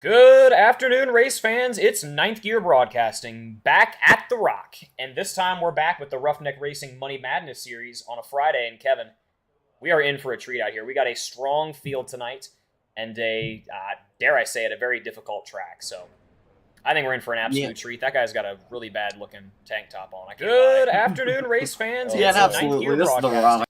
Good afternoon, race fans. It's Ninth Gear Broadcasting, back at the Rock. And this time we're back with the Roughneck Racing Money Madness series on a Friday. And Kevin, we are in for a treat out here. We got a strong field tonight and dare I say it, a very difficult track. So I think we're in for an Yeah, absolute treat. That guy's got a really bad looking tank top on. Good afternoon, race fans. yeah, It's Ninth absolutely. Gear This is the Broadcasting. Rock.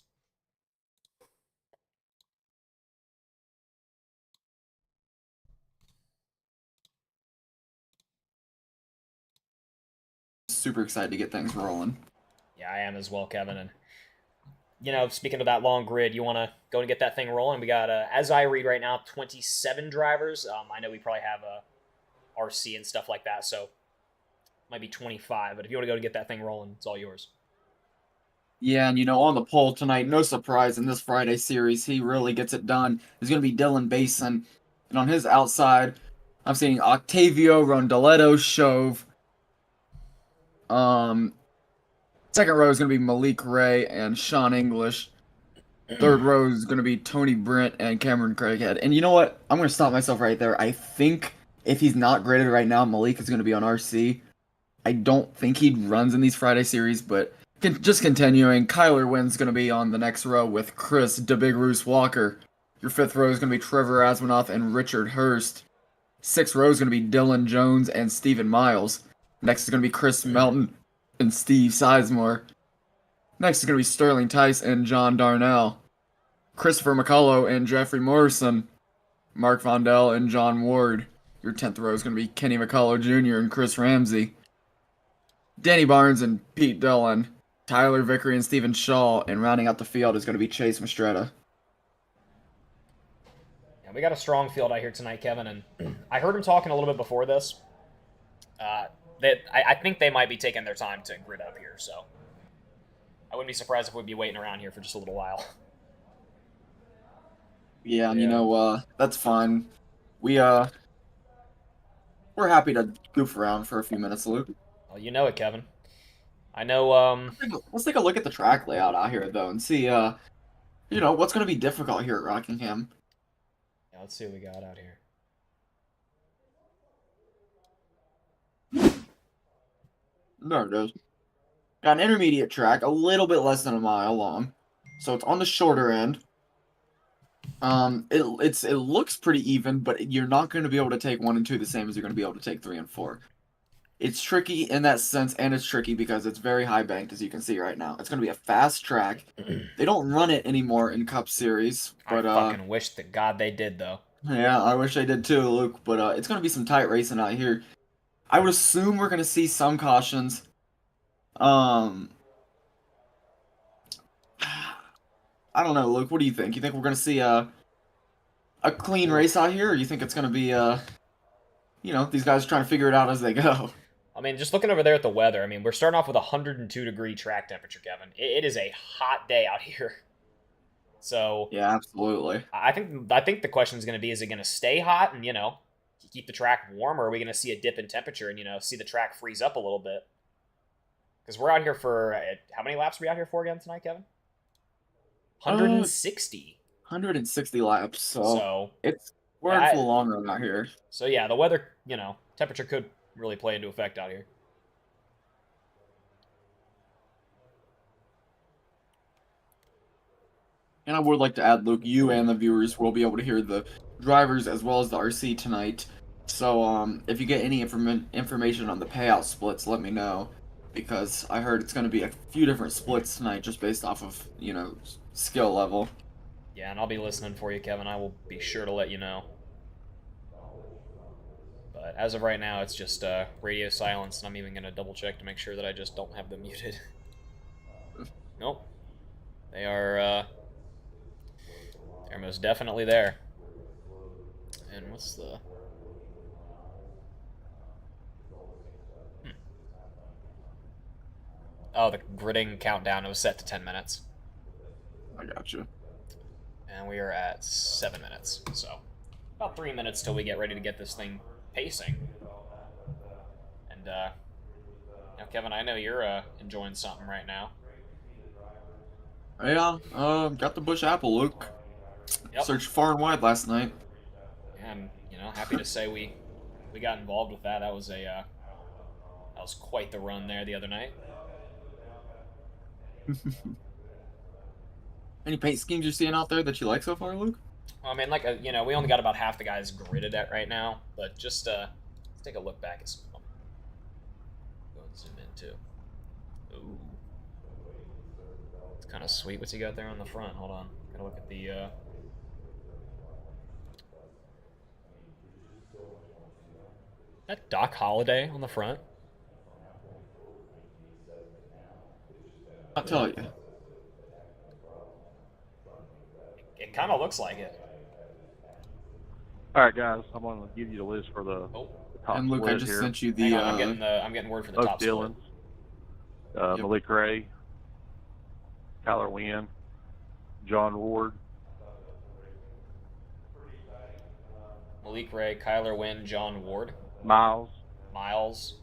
Super excited to get things rolling. Yeah, I am as well, Kevin. And speaking of that long grid, you want to go and get that thing rolling. We got, as I read right now, 27 drivers. I know we probably have a RC and stuff like that, so might be 25. But if you want to go and get that thing rolling, it's all yours. Yeah, and on the pole tonight, no surprise in this Friday series, he really gets it done. There's going to be Dylan Basin. And on his outside, I'm seeing Octavio Rondaletto Shove. Um, Second row is going to be Malik Ray and Sean English. Third row is going to be Tony Brent and Cameron Craighead. And you know what? I'm going to stop myself right there. I think if he's not graded right now, Malik is going to be on RC. I don't think he runs in these Friday series, but just continuing, Kyler Wynn's going to be on the next row with Chris the Big Roos Walker. Your fifth row is going to be Trevor Asmanoff and Richard Hurst. Sixth row is going to be Dylan Jones and Stephen Miles. Next is going to be Chris Melton and Steve Sizemore. Next is going to be Sterling Tice and John Darnell. Christopher McCullough and Jeffrey Morrison. Mark Vondell and John Ward. Your 10th row is going to be Kenny McCullough Jr. and Chris Ramsey. Danny Barnes and Pete Dillon, Tyler Vickery and Stephen Shaw, and rounding out the field is going to be Chase Mastretta. Yeah, we got a strong field out here tonight, Kevin, and I heard him talking a little bit before this. I think they might be taking their time to grid up here, so I wouldn't be surprised if we'd be waiting around here for just a little while. Yeah, and that's fine. We're happy to goof around for a few minutes, Luke. Well, you know it, Kevin. I know. Let's take a look at the track layout out here though, and see what's going to be difficult here at Rockingham. Yeah, let's see what we got out here. There it is. Got an intermediate track, a little bit less than a mile long, so it's on the shorter end. It looks pretty even, but you're not going to be able to take 1 and 2 the same as you're going to be able to take 3 and 4. It's tricky in that sense, and it's tricky because it's very high banked, as you can see right now. It's going to be a fast track. They don't run it anymore in Cup Series, but I fucking wish to God they did, though. yeah, I wish I did too, Luke. But it's going to be some tight racing out here. I would assume we're going to see some cautions. I don't know, Luke. What do you think? You think we're going to see a clean race out here, or you think it's going to be these guys trying to figure it out as they go? I mean, just looking over there at the weather, I mean, we're starting off with a 102-degree track temperature, Kevin. It is a hot day out here. So Yeah, absolutely. I think the question is going to be: is it going to stay hot and keep the track warm, or are we going to see a dip in temperature and see the track freeze up a little bit? Because we're out here for how many laps are we out here for again tonight, Kevin? 160. 160 laps. So we're in full long run out here. So yeah, the weather, temperature could really play into effect out here. And I would like to add, Luke, you and the viewers will be able to hear the drivers as well as the RC tonight. So if you get any information on the payout splits, let me know. Because I heard it's going to be a few different splits tonight just based off of, skill level. Yeah, and I'll be listening for you, Kevin. I will be sure to let you know. But as of right now, it's just radio silence, and I'm even going to double check to make sure that I just don't have them muted. Nope. They are, they're most definitely there. And what's the... Oh, the gridding countdown, it was set to 10 minutes. I gotcha. And we are at 7 minutes, so about 3 minutes till we get ready to get this thing pacing. And, Kevin, I know you're enjoying something right now. Yeah, got the Bush Apple, Luke. Yep. Searched far and wide last night. And, happy to say we we got involved with that. That was quite the run there the other night. Any paint schemes you're seeing out there that you like so far, Luke? I mean, like, we only got about half the guys gridded at right now, but just let's take a look back at some of them. Go and zoom in too. Ooh, it's kind of sweet. What's he got there on the front? Hold on, gotta look at the. That Doc Holliday on the front. I'll tell you. It kind of looks like it. All right, guys, I'm going to give you the list for the top And Luke, I split just here. sent you the. Hang on, I'm getting word for the Both top split. Dillons, Yep. Malik Ray, Tyler Wynn, John Ward, Malik Ray, Kyler Wynn, John Ward, Miles, Miles,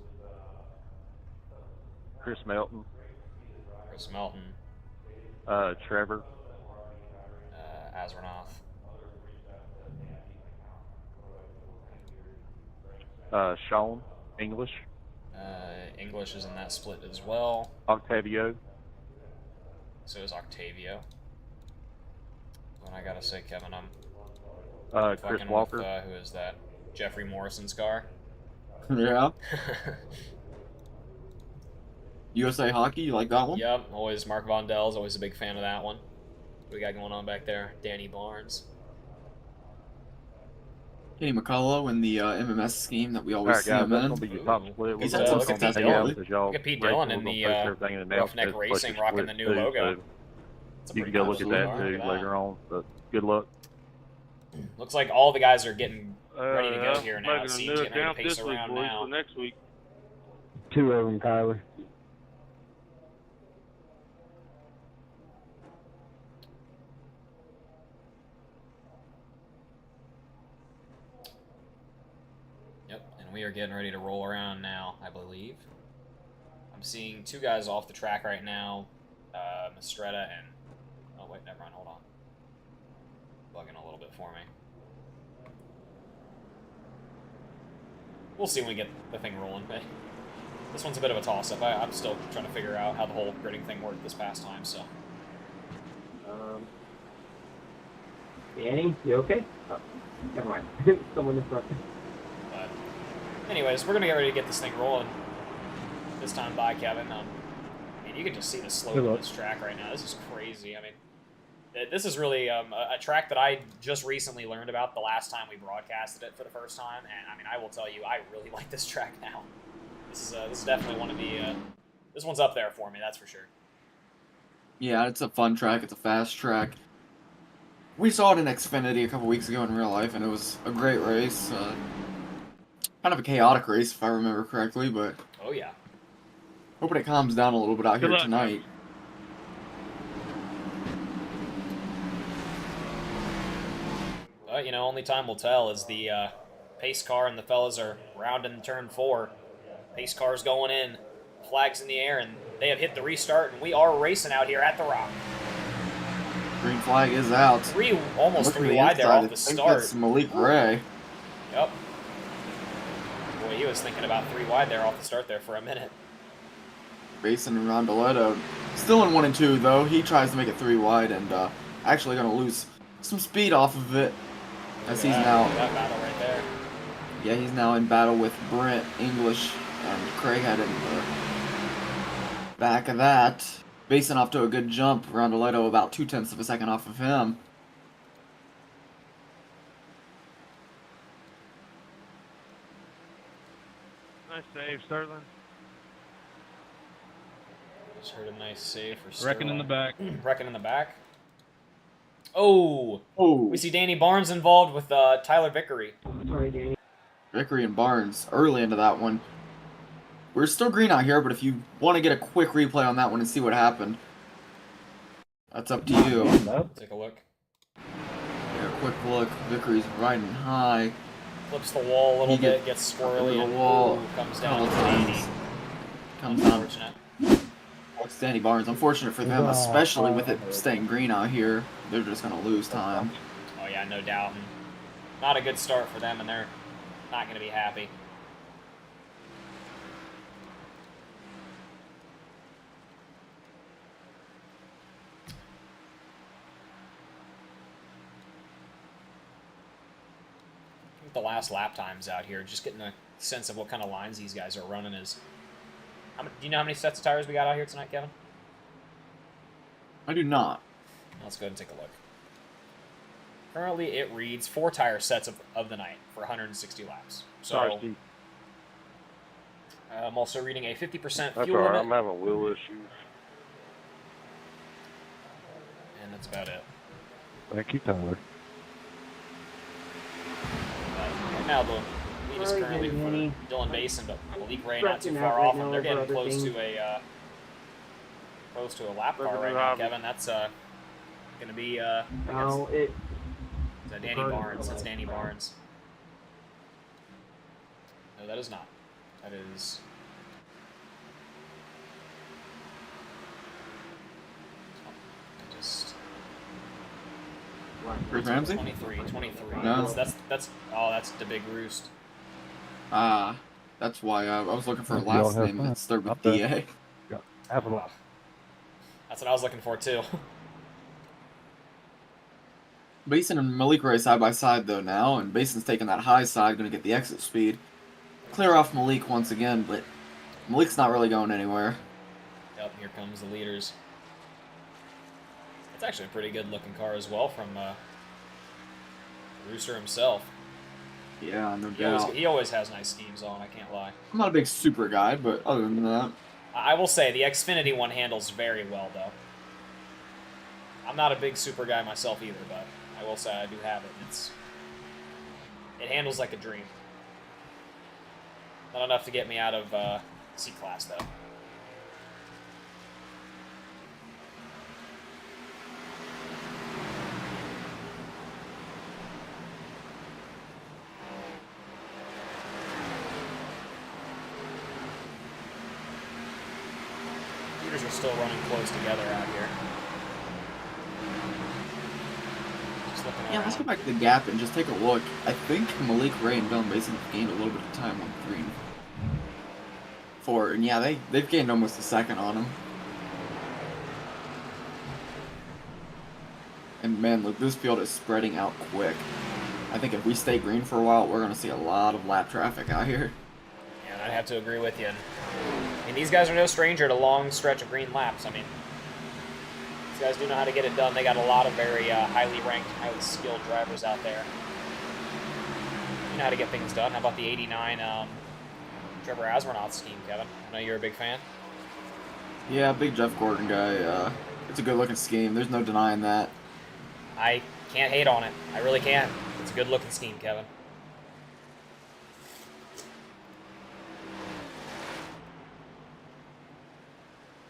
Chris Melton, Trevor, Azranoff, Sean English, English is in that split as well. Octavio, So is Octavio. What I gotta say, Kevin, I'm Chris fucking Walker, with, who is that? Jeffrey Morrison's car. Yeah. USA Hockey, you like that one? Yep, always Mark Vondel's always a big fan of that one. What we got going on back there? Danny Barnes. Kenny McCullough in the MMS scheme that we all always right, see guys, him that's in. going to be your top split. He's We're had gonna some work on success that lately. as y'all Look at Pete race, Dillon we're in gonna the, post everything in the Roughneck announcements, plus Racing your rocking the splits new too, logo. so It's a you pretty can go cool look at logo. that too Look at later on, but good luck. Looks like all the guys are getting ready to go Yeah, here now. It making a seems new getting ready account to pace this week, around boys, now. for next week. 2 of them, Tyler. Yep, and we are getting ready to roll around now, I believe. I'm seeing two guys off the track right now, Mistretta and... Oh, wait, never mind, hold on. Bugging a little bit for me. We'll see when we get the thing rolling. This one's a bit of a toss-up. I'm still trying to figure out how the whole gridding thing worked this past time, so... Danny, you okay? Oh, never mind. Someone in front. But, anyways, we're going to get ready to get this thing rolling. This time by Kevin. I mean, you can just see the slope of this track right now. This is crazy. I mean, this is really a track that I just recently learned about the last time we broadcasted it for the first time. And, I mean, I will tell you, I really like this track now. This is definitely one of the... this one's up there for me, that's for sure. Yeah, it's a fun track. It's a fast track. We saw it in Xfinity a couple weeks ago in real life, and it was a great race. Kind of a chaotic race, if I remember correctly, but Oh, yeah. hoping it calms down a little bit out Good here luck. tonight. But, only time will tell as the pace car and the fellas are rounding turn 4. Pace car's going in, flags in the air, and they have hit the restart, and we are racing out here at the Rock. Green flag is out. Almost Looking to three the wide there inside, off I the think start. that's Malik Ray. Yep. Boy, he was thinking about 3 wide there off the start there for a minute. Racing around Rondoletto. Still in 1 and 2, though. He tries to make it 3 wide and actually going to lose some speed off of it. As he's now... That battle right there. Yeah, he's now in battle with Brent, English, and Craighead in the back of that. Basing off to a good jump. Rondoletto about 0.2 of a second off of him. Nice save, Sterling. Just heard a nice save for Wrecking in the back. Wrecking in the back. Oh! Oh, We see Danny Barnes involved with Tyler Vickery. Sorry, Danny. Vickery and Barnes early into that one. We're still green out here, but if you want to get a quick replay on that one and see what happened, that's up to you. Take a look. Yeah, quick look. Vickery's riding high. Flips the wall a little He bit, gets squirrely, the and wall comes a down couple to Danny. times. Comes down. Unfortunate. It's Danny Barnes. Unfortunate for them, especially with it staying green out here. They're just going to lose time. Oh yeah, no doubt. And not a good start for them, and they're not going to be happy. The last lap times out here, just getting a sense of what kind of lines these guys are running is. Do you know how many sets of tires we got out here tonight, Kevin? I do not. Let's go ahead and take a look. Currently, it reads 4 tire sets of the night for 160 laps. So, Sorry, Steve. I'm also reading a 50% That's fuel alright. limit, I'm having wheel issues. and that's about it. Thank you, Tyler. Right now, the lead is currently for Dylan Basin, but Malik Ray not too Stretching far out right off him. now They're over getting other close things. to a lap car Look at right the now, lobby. Kevin. That's going to be I guess, No, it. is that Danny Barnes? That's Danny Barnes. No, that is not. That is. I just. Chris Ramsey? 23. No. That's the big roost. That's why I was looking for a Hope y'all last have name fun. that started with Up there. DA. Have a lot. That's what I was looking for too. Basin and Malik Ray side by side though now, and Basin's taking that high side, gonna get the exit speed. Clear off Malik once again, but Malik's not really going anywhere. Yep, here comes the leaders. It's actually a pretty good looking car as well from Rooster himself. Yeah, no doubt. He always has nice schemes on, I can't lie. I'm not a big super guy, but other than that, I will say the Xfinity one handles very well though. I'm not a big super guy myself either, but I will say I do have it. It handles like a dream. Not enough to get me out of C-Class though. Leaders are still running close together out here. Just looking yeah, let's go around. back to the gap and just take a look. I think Malik Ray and Dylan Basin have gained a little bit of time on 3 and 4, and yeah, they've gained almost a second on him. And man, look, this field is spreading out quick. I think if we stay green for a while, we're gonna see a lot of lap traffic out here. Yeah, and I'd have to agree with you. And these guys are no stranger to long stretch of green laps. I mean, these guys do know how to get it done. They got a lot of very highly ranked, highly skilled drivers out there. You know how to get things done. How about the 89 Trevor Asmernoth scheme, Kevin? I know you're a big fan. Yeah, big Jeff Gordon guy. It's a good looking scheme. There's no denying that. I can't hate on it. I really can't. It's a good looking scheme, Kevin.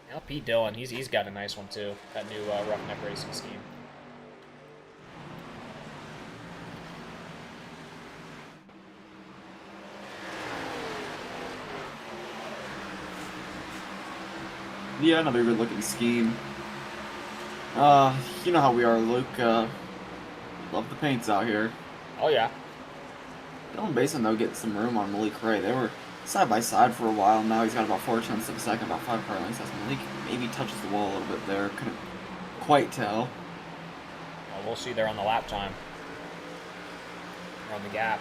Now Pete Dillon, he's got a nice one too. That new Roughneck Racing scheme. Yeah, another good looking scheme. You know how we are, Luke. Love the paints out here. Oh yeah. Dylan Basin, though, getting some room on Malik Ray. They were side by side for a while. Now he's got about 4/10 of a second, about 5 car lengths. As Malik maybe touches the wall a little bit there. Couldn't quite tell. Well, we'll see there on the lap time. Or on the gap.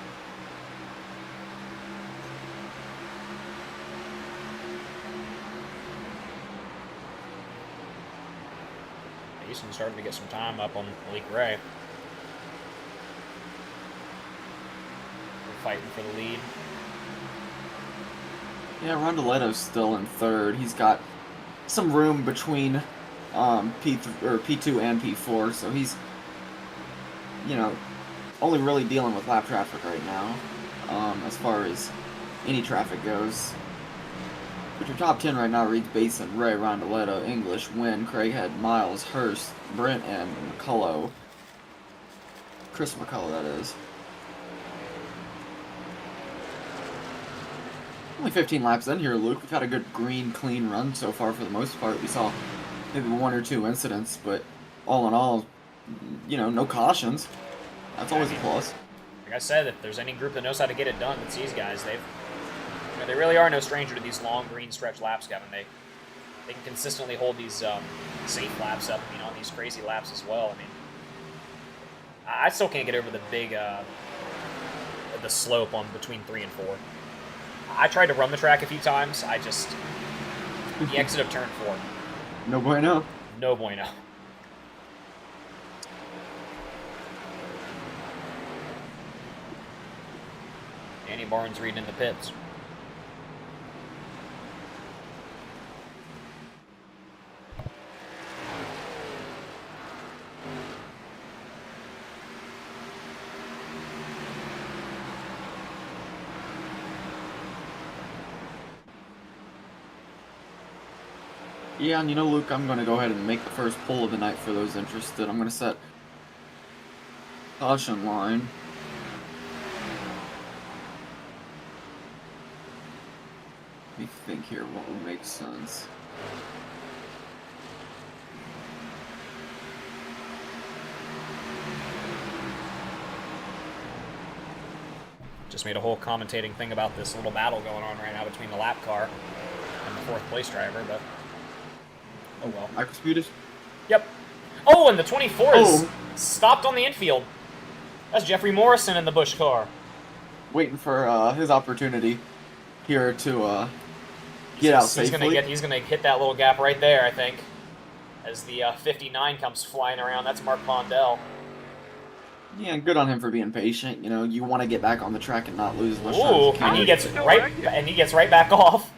Easton starting to get some time up on Malik Ray. We're fighting for the lead. Yeah, Rondoleto's still in third. He's got some room between P2 and P4, so he's, only really dealing with lap traffic right now, as far as any traffic goes. But your top 10 right now reads Basin, Ray, Rondoleto, English, Wynn, Craighead, Miles, Hurst, Brent, and McCullough. Chris McCullough, that is. Only 15 laps in here, Luke. We've had a good green, clean run so far for the most part. We saw maybe 1 or 2 incidents, but all in all, no cautions. That's always a plus. like I said, if there's any group that knows how to get it done, it's these guys. They really are no stranger to these long green stretch laps, Kevin. They can consistently hold these safe laps up, on these crazy laps as well. I mean, I still can't get over the big the slope on between 3 and 4. I tried to run the track a few times. The exit of turn 4. No bueno. No bueno. Danny Barnes reading in the pits. Yeah, and Luke, I'm going to go ahead and make the first pull of the night for those interested. I'm going to set caution line. Let me think here what would make sense. Just made a whole commentating thing about this little battle going on right now between the lap car and the 4th place driver, but oh well. Microspeed is? Yep. Oh, and the 24 is stopped on the infield. That's Jeffrey Morrison in the Busch car. Waiting for his opportunity here to get out safely. He's gonna hit that little gap right there, I think, as the 59 comes flying around. That's Mark Mondell. Yeah, good on him for being patient. You want to get back on the track and not lose. Ooh, and he gets right back off.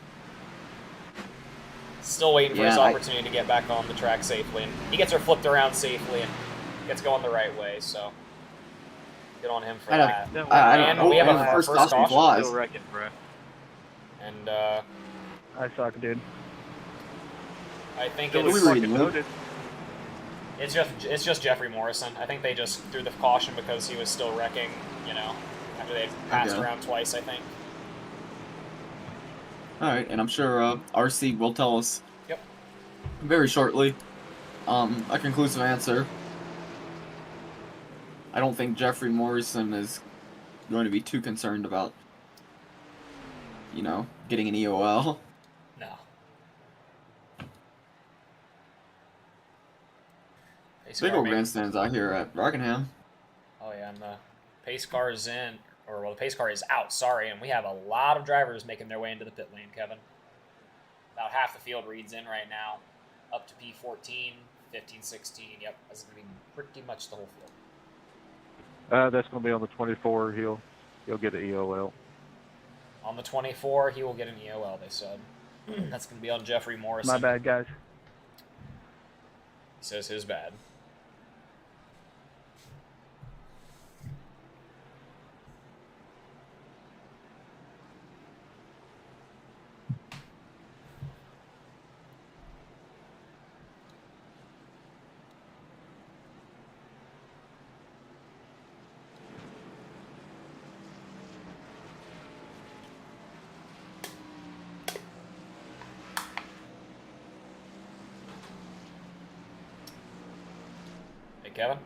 Still waiting for his opportunity to get back on the track safely, and he gets her flipped around safely and gets going the right way. So good on him for that. We have a first caution flies. Still wrecking, bro. And I suck, dude. I think it's just Jeffrey Morrison. I think they just threw the caution because he was still wrecking. After they passed around twice, I think. All right, and I'm sure RC will tell us. Yep. Very shortly, a conclusive answer. I don't think Jeffrey Morrison is going to be too concerned about, getting an EOL. No. Big old grandstands out here at Rockingham. Oh yeah, and the pace car is the pace car is out, sorry, and we have a lot of drivers making their way into the pit lane, Kevin. About half the field reads in right now, up to P14, 15, 16, yep, that's going to be pretty much the whole field. That's going to be on the 24. He'll get an EOL. On the 24, he will get an EOL, they said. That's going to be on Jeffrey Morrison. My bad, guys. He says his bad. Kevin?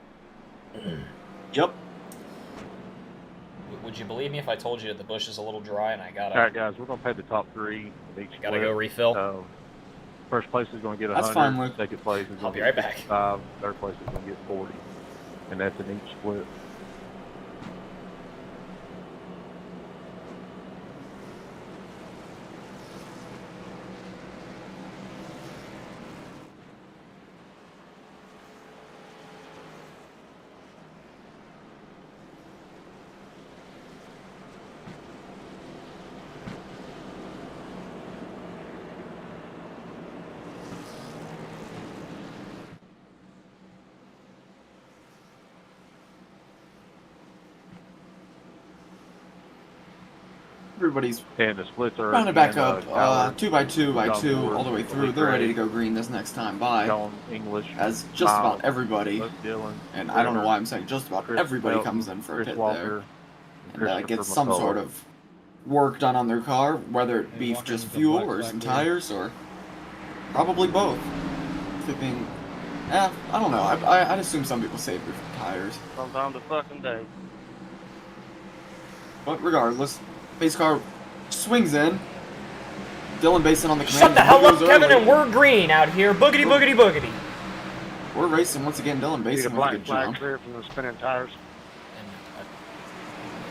Yep. Would you believe me if I told you that the bush is a little dry and I gotta... All right, guys, we're going to pay the top 3 of each Gotta go refill. First place is going to get 100. That's fine, Luke. Second place is I'll going be to right get back. 55. Third place is going to get 40. And that's in each split. Everybody's And the splits are rounded back up, Tyler, 2 by 2 by John 2 Moore, all the way through. Malik They're ready Ray, to go green this next time by, John English, as just Miles, about everybody, Luke Dillon, and I don't know why I'm saying just about Chris everybody Felton, comes in for a Chris pit Walker, there, and gets Christopher some McCullough. sort of work done on their car, whether it be just fuel or some tires or probably both. Flipping, I don't know. I'd assume some people save their tires. Sometimes the fucking day. But regardless, pace car swings in. Dylan Basin on the command. Shut the hell up, goes Kevin, early. and we're green out here. Boogity, boogity, boogity. We're racing once again. Dylan Need a Basin with a black good flag jump. clear from the spinning tires. And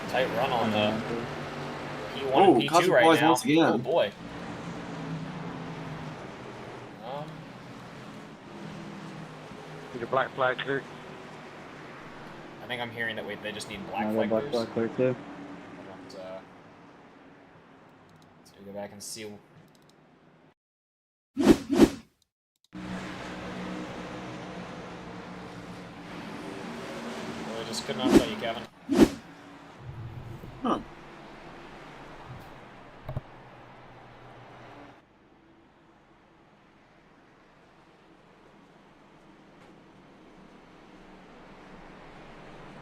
a tight run on the P1 Oh, and P2 causing right pause now. once again. Oh boy. Need a black flag clear. I think I'm hearing that they just need black Now flag black clears. flag clear too. Let's go back and see. I just could not tell you, Kevin. Huh.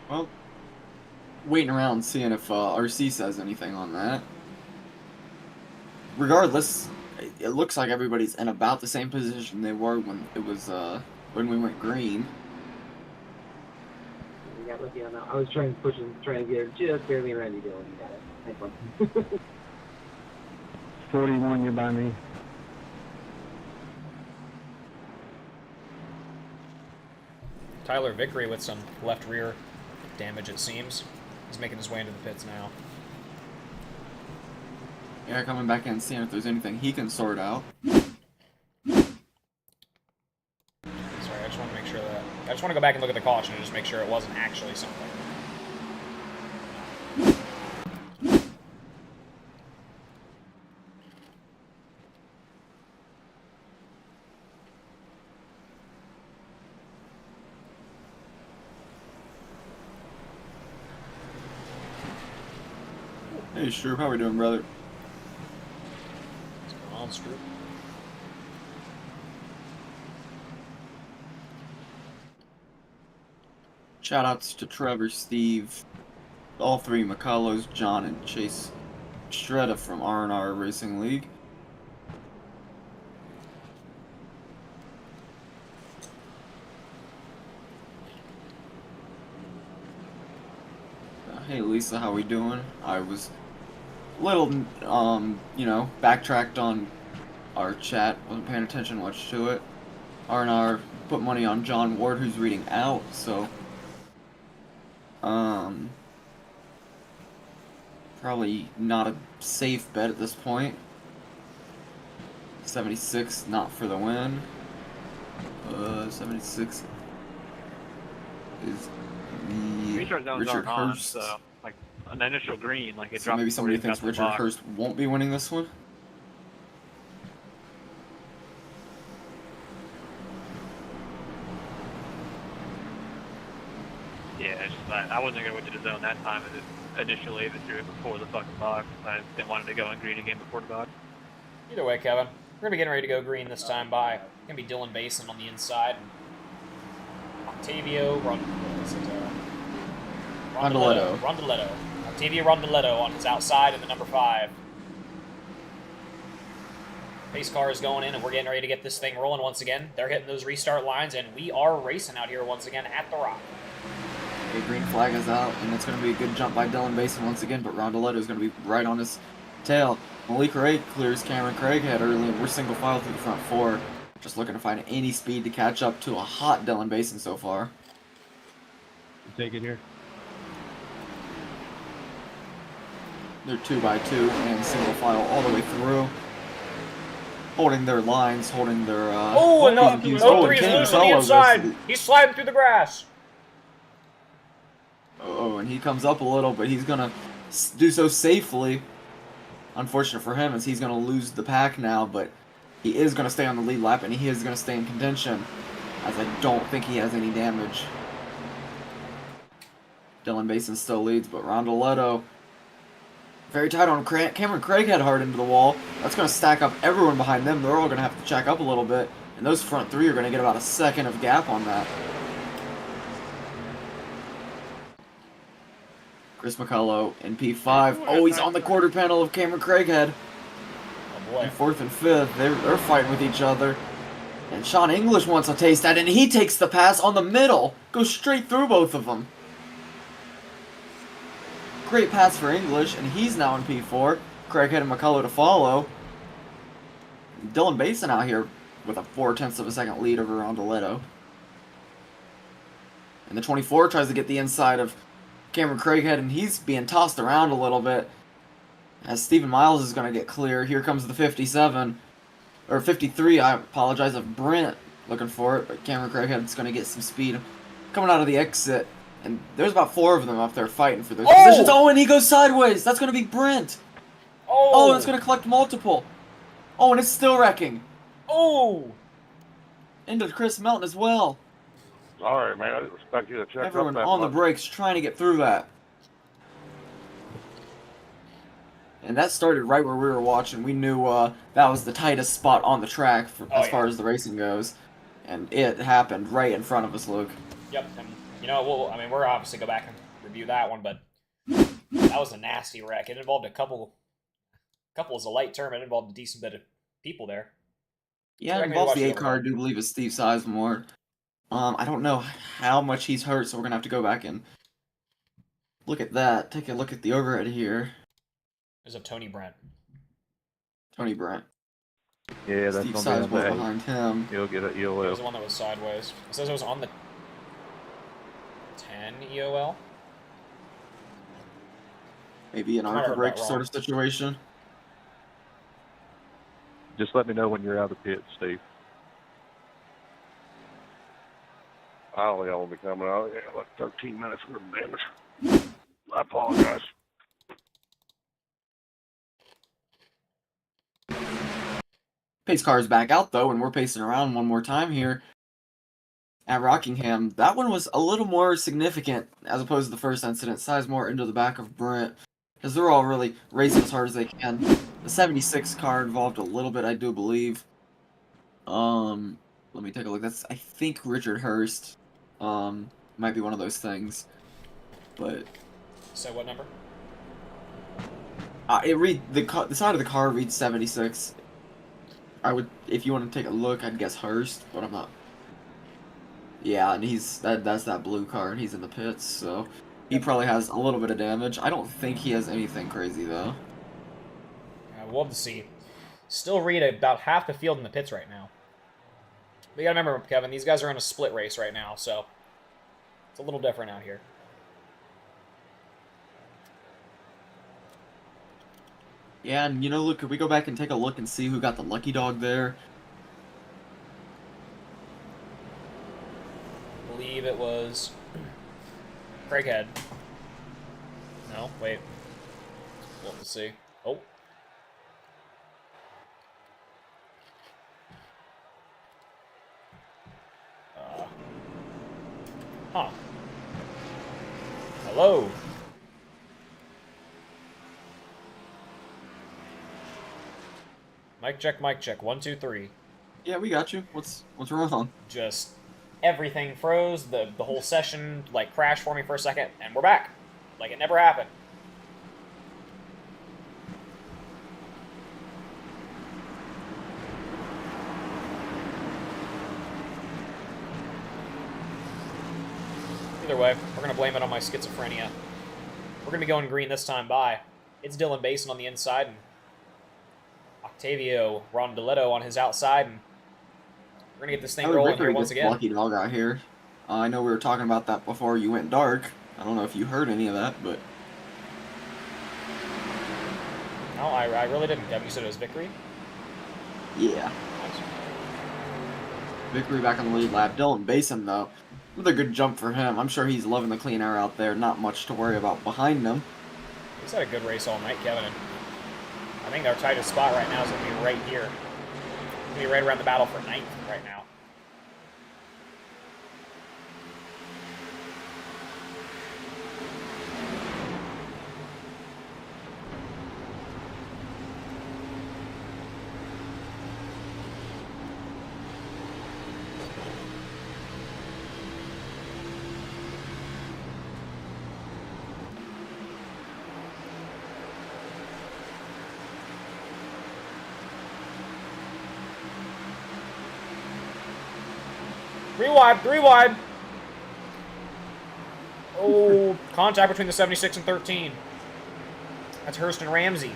Well, waiting around seeing if RC says anything on that. Regardless, it looks like everybody's in about the same position they were when it was when we went green. We got lucky on that. I was trying to get her just barely around you, Dylan. You got it. Nice one. 41, you're by me. Tyler Vickery with some left rear damage, it seems. He's making his way into the pits now. Yeah, coming back in, seeing if there's anything he can sort out. Sorry, I just want to make sure that... I just want to go back and look at the caution and just make sure it wasn't actually something. Hey, Stroop, how we doing, brother? What's going on, Screw? Shoutouts to Trevor, Steve, all three Macalos, John, and Chase Stretta from RNR Racing League. Hey Lisa, how we doing? I was a little, you know, backtracked on our chat. Wasn't paying attention much to it. R&R put money on John Ward, who's reading out, so probably not a safe bet at this point. 76, not for the win. 76 is the Restart zones Richard aren't on, Hurst. so like an initial green, like it So drops. maybe before somebody you thinks got the Richard box. Hurst won't be winning this one. Yeah, it's just, I wasn't gonna go to the zone that time. Initially, they threw it before the fucking box. I didn't want it to go in green again before the box. Either way, Kevin, we're going to be getting ready to go green this time by. It's going to be Dylan Basin on the inside. Octavio Rondoletto. Octavio Rondoletto on his outside in the number 5. Pace car is going in, and we're getting ready to get this thing rolling once again. They're hitting those restart lines, and we are racing out here once again at the Rock. A green flag is out, and it's going to be a good jump by Dylan Basin once again, but Rondoletto is going to be right on his tail. Malik Ray clears Cameron Craighead early, and we're single file through the front 4. Just looking to find any speed to catch up to a hot Dylan Basin so far. Take it here. They're 2x2 and single file all the way through. Holding their lines, holding their, Oh, and the 03 is loose on the inside. He's sliding through the grass. Oh, and he comes up a little, but he's going to do so safely. Unfortunate for him, as he's going to lose the pack now, but he is going to stay on the lead lap, and he is going to stay in contention, as I don't think he has any damage. Dylan Basin still leads, but Rondoletto very tight on Cameron Craighead hard into the wall. That's going to stack up everyone behind them. They're all going to have to check up a little bit, and those front 3 are going to get about a second of gap on that. Chris McCullough in P5. Oh, he's on the quarter panel of Cameron Craighead. Oh boy. In 4th and 5th, they're fighting with each other. And Sean English wants a taste at it, and he takes the pass on the middle. Goes straight through both of them. Great pass for English, and he's now in P4. Craighead and McCullough to follow. Dylan Basin out here with a 0.4 of a second lead over Rondoletto. And the 24 tries to get the inside of Cameron Craighead, and he's being tossed around a little bit. As Stephen Miles is going to get clear. Here comes the 57. Or 53, I apologize, of Brent looking for it. But Cameron Craighead's going to get some speed coming out of the exit. And there's about 4 of them up there fighting for their positions. Oh, and he goes sideways. That's going to be Brent. Oh, it's going to collect multiple. Oh, and it's still wrecking. Oh! Into Chris Melton as well. Sorry, man. I didn't expect you to check Everyone up that on the much. brakes trying to get through that. And that started right where we were watching. We knew that was the tightest spot on the track as far as the racing goes. And it happened right in front of us, Luke. Yep. And, you know, we're obviously go back and review that one, but that was a nasty wreck. It involved a couple is a light term. It involved a decent bit of people there. Yeah, it involves the 8 car, I do believe, is Steve Sizemore. I don't know how much he's hurt, so we're going to have to go back and look at that. Take a look at the overhead here. There's a Tony Brent. Tony Brent. Yeah, that's Steve going to be Sizemore behind him. He'll get an It was EOL. the one that was sideways. It says it was on the 10 EOL. Maybe an arc break sort of situation. Just let me know when you're out of the pit, Steve. I only will be coming out. Yeah, like 13 minutes worth of damage. I apologize. Pace car is back out, though, and we're pacing around one more time here at Rockingham. That one was a little more significant as opposed to the first incident. Sizemore into the back of Brent, because they're all really racing as hard as they can. The 76 car involved a little bit, I do believe. Let me take a look. That's, I think, Richard Hurst. Might be one of those things. But... So what number? The side of the car reads 76. I would, if you want to take a look, I'd guess Hurst, but I'm not. Yeah, and that's that blue car, and he's in the pits, so he probably has a little bit of damage. I don't think he has anything crazy though. Yeah, we'll have to see. Still read about half the field in the pits right now. But you gotta remember, Kevin, these guys are in a split race right now, so it's a little different out here. Yeah, and you know, look, could we go back and take a look and see who got the lucky dog there? I believe it was Craighead. No, wait. We'll have to see. Oh. Huh. Hello. Mic check, mic check. 1, 2, 3. Yeah, we got you. What's wrong? Just everything froze. The whole session like crashed for me for a second, and we're back. Like it never happened. Either way, we're gonna blame it on my schizophrenia. We're gonna be going green this time by. It's Dylan Basin on the inside and Octavio Rondoletto on his outside, and we're gonna get this thing rolling here once again. Lucky dog out here. I know we were talking about that before you went dark. I don't know if you heard any of that, but no, I really didn't. Kevin, you said it was Vickery? Yeah. Nice. Vickery back on the lead lap. Dylan Basin, though, with a good jump for him. I'm sure he's loving the clean air out there. Not much to worry about behind him. He's had a good race all night, Kevin. And I think our tightest spot right now is going to be right here. It's going to be right around the battle for 9th right now. Three wide. Oh, contact between the 76 and 13. That's Hurston Ramsey.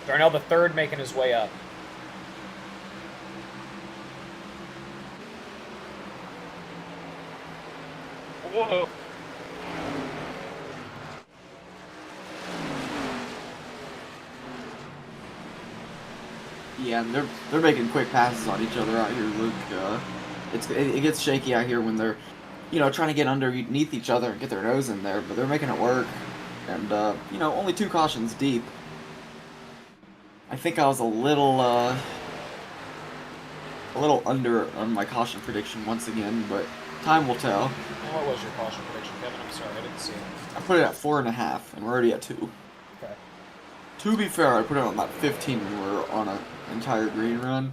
Darnell the third making his way up. Whoa. Yeah, and they're making quick passes on each other out here, Luke. It gets shaky out here when they're, trying to get underneath each other and get their nose in there, but they're making it work. And only 2 cautions deep. I think I was a little under on my caution prediction once again, but time will tell. And what was your caution prediction, Kevin? I'm sorry, I didn't see it. I put it at 4.5, and we're already at 2. Okay. To be fair, I put it on about 15 when we were on an entire green run,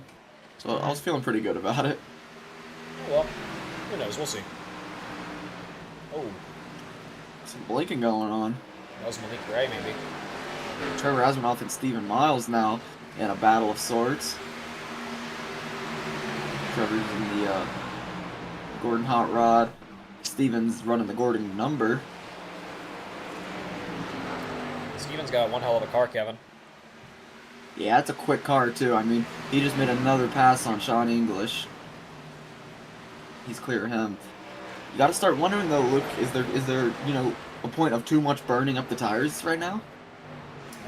so I was feeling pretty good about it. Well, who knows? We'll see. Oh, Some blinking going on. that was Malik Ray, maybe. Trevor Asmanoff and Stephen Miles now in a battle of sorts. Trevor's in the Gordon Hot Rod. Steven's running the Gordon number. Steven's got one hell of a car, Kevin. Yeah, that's a quick car too. I mean, he just made another pass on Sean English. He's clear of him. You got to start wondering though, Luke, is there a point of too much burning up the tires right now?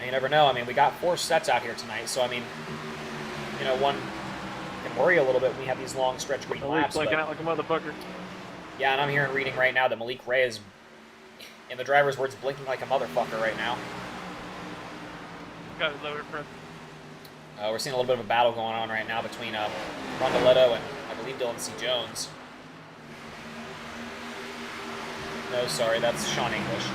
You never know. I mean, we got 4 sets out here tonight, so I mean, one can worry a little bit when we have these long stretch green laps. Blinking out like a motherfucker. Yeah, and I'm here and reading right now that Malik Ray is, in the driver's words, blinking like a motherfucker right now. Got his lower front. We're seeing a little bit of a battle going on right now between Rondoletto and, I believe, Dylan C. Jones. No, sorry, that's Sean English.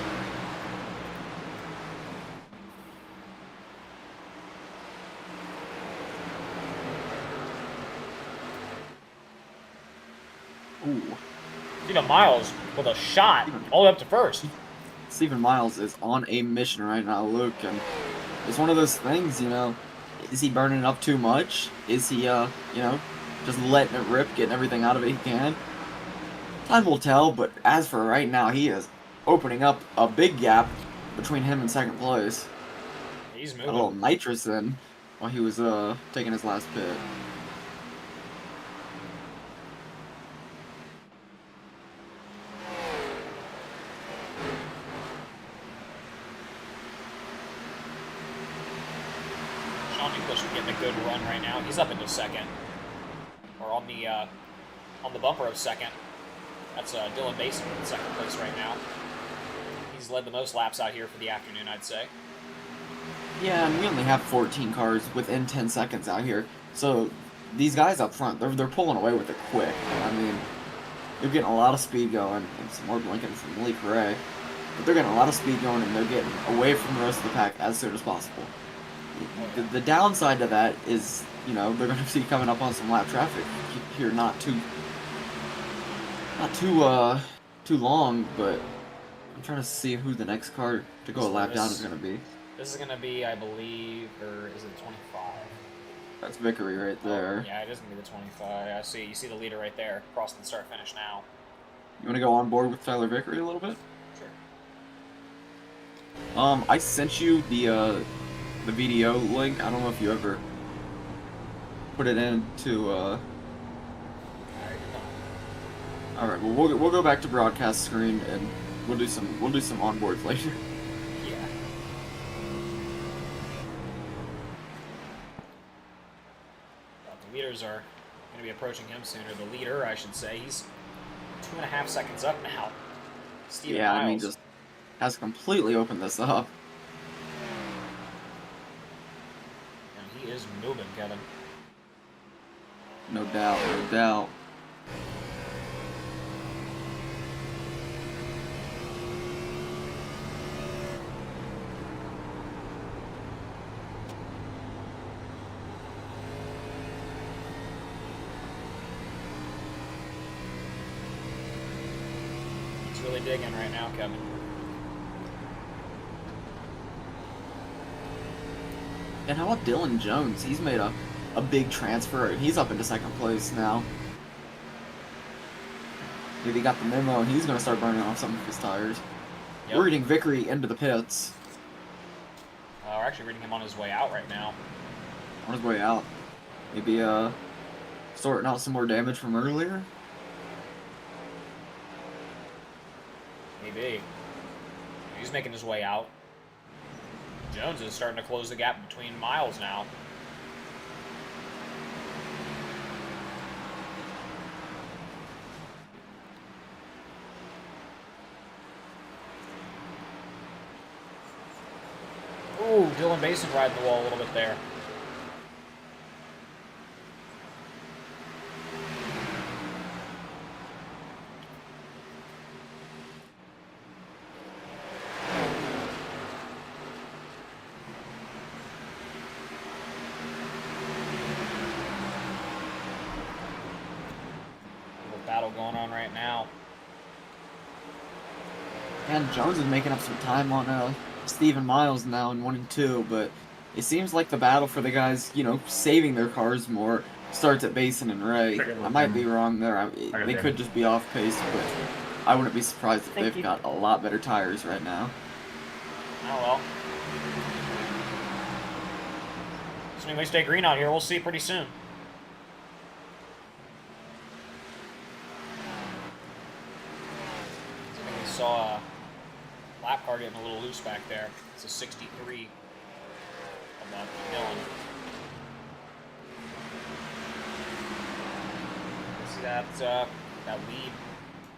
Ooh. Miles with a shot all the way up to first. Stephen Miles is on a mission right now, Luke, and it's one of those things, is he burning up too much? Is he, just letting it rip, getting everything out of it he can? Time will tell, but as for right now, he is opening up a big gap between him and second place. He's A moving. little nitrous in while he was taking his last pit. Sean English is getting a good run right now. He's up into second, or on the bumper of second. That's Dylan Basin in second place right now. He's led the most laps out here for the afternoon, I'd say. Yeah, and we only have 14 cars within 10 seconds out here, so these guys up front, they're pulling away with it quick. I mean, they're getting a lot of speed going, and some more blinking from Malik Ray, but they're getting a lot of speed going, and they're getting away from the rest of the pack as soon as possible. The downside to that is, they're going to see coming up on some lap traffic here not too long, but I'm trying to see who the next car to go a lap down is going to be. This is going to be, I believe, or is it 25? That's Vickery right there. Yeah, it is going to be the 25. I see. You see the leader right there, crossing the start finish now. You want to go on board with Tyler Vickery a little bit? Sure. I sent you the VDO link. I don't know if you ever put it into. All right. Well, we'll go back to broadcast screen and we'll do some onboards later. Yeah. The leaders are going to be approaching him sooner. The leader, I should say, he's 2.5 seconds up now. Steven Yeah, Miles. I mean, just has completely opened this up. And he is moving, Kevin. No doubt, no doubt. He's really digging right now, Kevin. And how about Dylan Jones? He's made a big transfer. He's up into second place now. Maybe he got the memo and he's going to start burning off some of his tires. Yep. We're getting Vickery into the pits. we're actually reading him on his way out right now. On his way out. Maybe, sorting out some more damage from earlier? Maybe. He's making his way out. Jones is starting to close the gap between Miles now. Ooh, Dylan Basin riding the wall a little bit there. Little battle going on right now. And Jones is making up some time on Steven Miles now in 1 and 2, but it seems like the battle for the guys, you know, saving their cars more starts at Basin and Ray. I might be wrong there. They could just be off pace, but I wouldn't be surprised if they've got a lot better tires right now. Oh well. Assuming we stay green out here, we'll see pretty soon. I think we saw a lap car getting a little loose back there. It's a 63 above Dylan. See that lead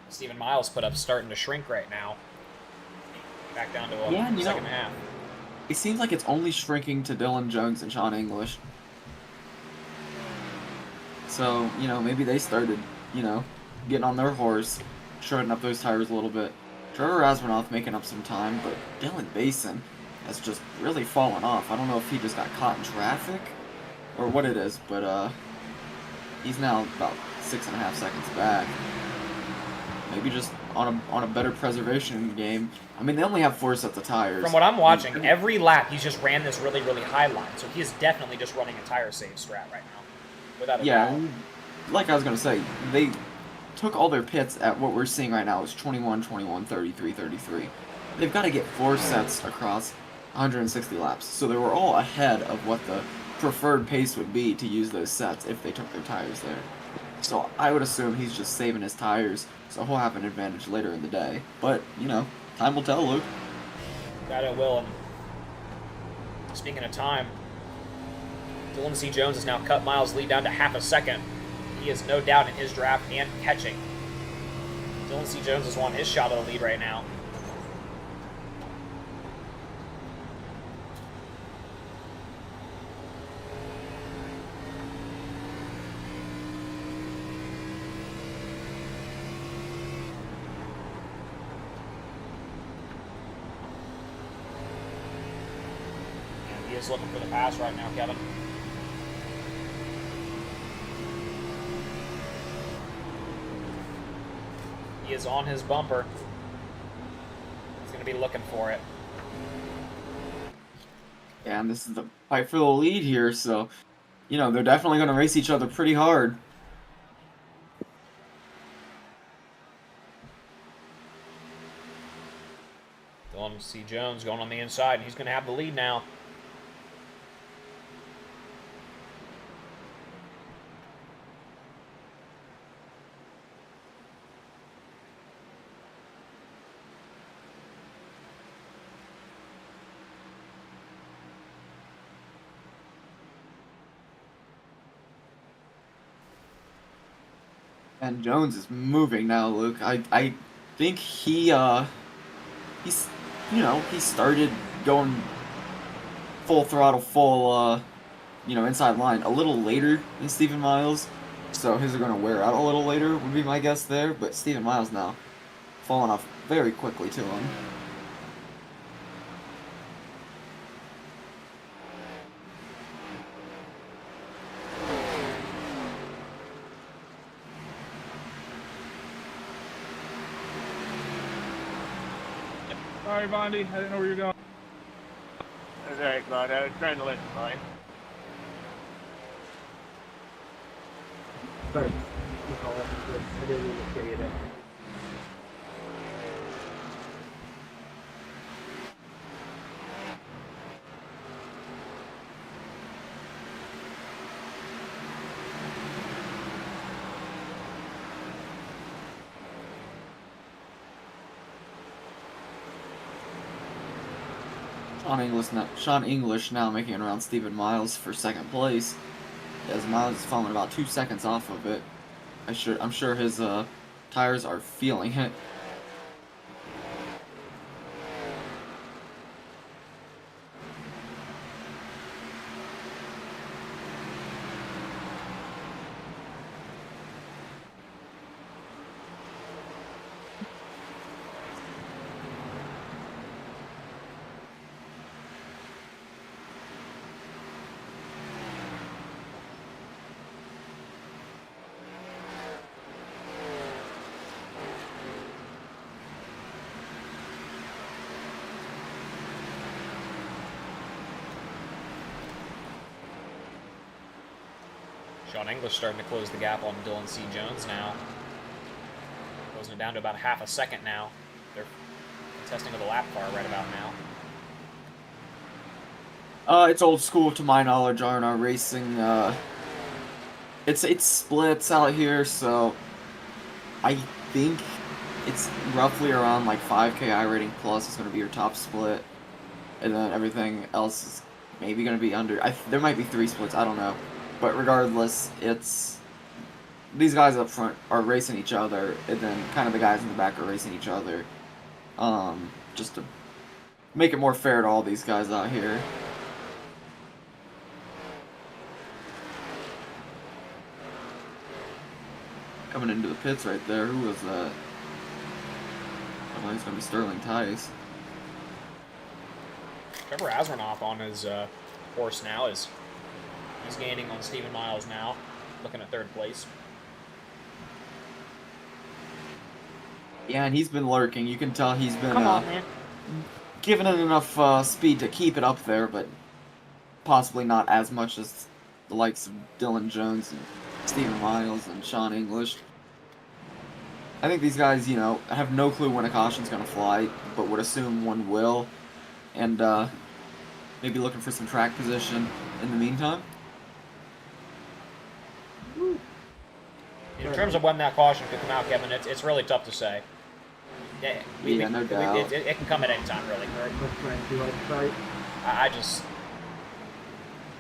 Steven Miles put up starting to shrink right now. Back down to a second half. It seems like it's only shrinking to Dylan Jones and Sean English. So, you know, maybe they started, you know, getting on their horse, shortening up those tires a little bit. Trevor Rasmanoff making up some time, but Dylan Basin has just really fallen off. I don't know if he just got caught in traffic or what it is, but he's now about 6.5 seconds back. Maybe just on a better preservation game. I mean, they only have 4 sets of tires. From what I'm watching, every lap he's just ran this really, really high line, so he is definitely just running a tire save strat right now. Without a doubt. Like I was going to say, they took all their pits at what we're seeing right now is 21, 21, 33, 33. They've got to get 4 sets across 160 laps, so they were all ahead of what the preferred pace would be to use those sets if they took their tires there. So I would assume he's just saving his tires, so he'll have an advantage later in the day. But, you know, time will tell, Luke. That it will. And speaking of time, Dylan C. Jones has now cut Miles' lead down to half a second. He is no doubt in his draft and catching. Dylan C. Jones has won his shot at the lead right now. And he is looking for the pass right now, Kevin. He is on his bumper. He's going to be looking for it. Yeah, and this is the fight for the lead here, so, you know, they're definitely going to race each other pretty hard. Dylan C. Jones going on the inside, and he's going to have the lead now. And Jones is moving now, Luke. I think he's, you know, he started going full throttle, full, you know, inside line a little later than Steven Miles. So his are going to wear out a little later, would be my guess there. But Steven Miles now falling off very quickly to him. Sorry, Bondi. I didn't know where you were going. That's alright, Claude. I was trying to listen, fine. Sorry. I didn't mean to say it. Sean English now making it around Stephen Miles for second place, as Miles is falling about 2 seconds off of it. I'm sure his tires are feeling it. Sean English starting to close the gap on Dylan C. Jones now. Closing it down to about half a second now. They're contesting with a lap car right about now. It's old school to my knowledge, RNR Racing. It's splits out here, so I think it's roughly around like 5K iRating plus is going to be your top split, and then everything else is maybe going to be under. There might be 3 splits, I don't know. But regardless, it's these guys up front are racing each other, and then kind of the guys in the back are racing each other. Just to make it more fair to all these guys out here. Coming into the pits right there, who was that? Oh, he's gonna be Sterling Tice. Trevor Asmanoff on his horse now is he's gaining on Stephen Miles now, looking at third place. Yeah, and he's been lurking. You can tell he's been Come on, man. giving it enough speed to keep it up there, but possibly not as much as the likes of Dylan Jones and Stephen Miles and Sean English. I think these guys, you know, have no clue when a caution's going to fly, but would assume one will, and maybe looking for some track position in the meantime. In terms of when that caution could come out, Kevin, it's really tough to say. Yeah, no doubt. It can come at any time, really.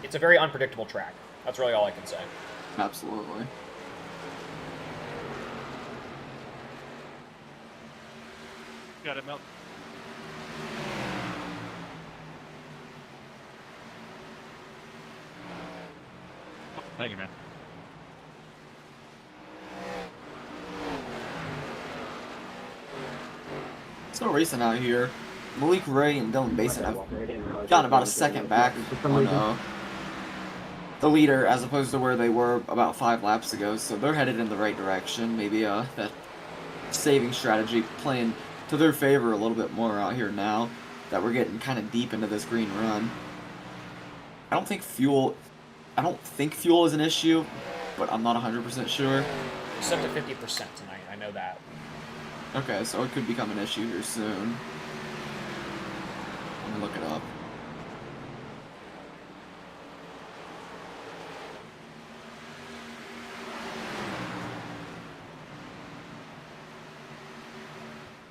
It's a very unpredictable track. That's really all I can say. Absolutely. Got it, Milton. Thank you, man. Still racing out here. Malik Ray and Dylan Basin have gotten about a second back on the leader as opposed to where they were about 5 laps ago, so they're headed in the right direction. Maybe that saving strategy playing to their favor a little bit more out here now that we're getting kind of deep into this green run. I don't think fuel is an issue, but I'm not 100% sure. It's up to 50% tonight, I know that. Okay, so it could become an issue here soon. Let me look it up.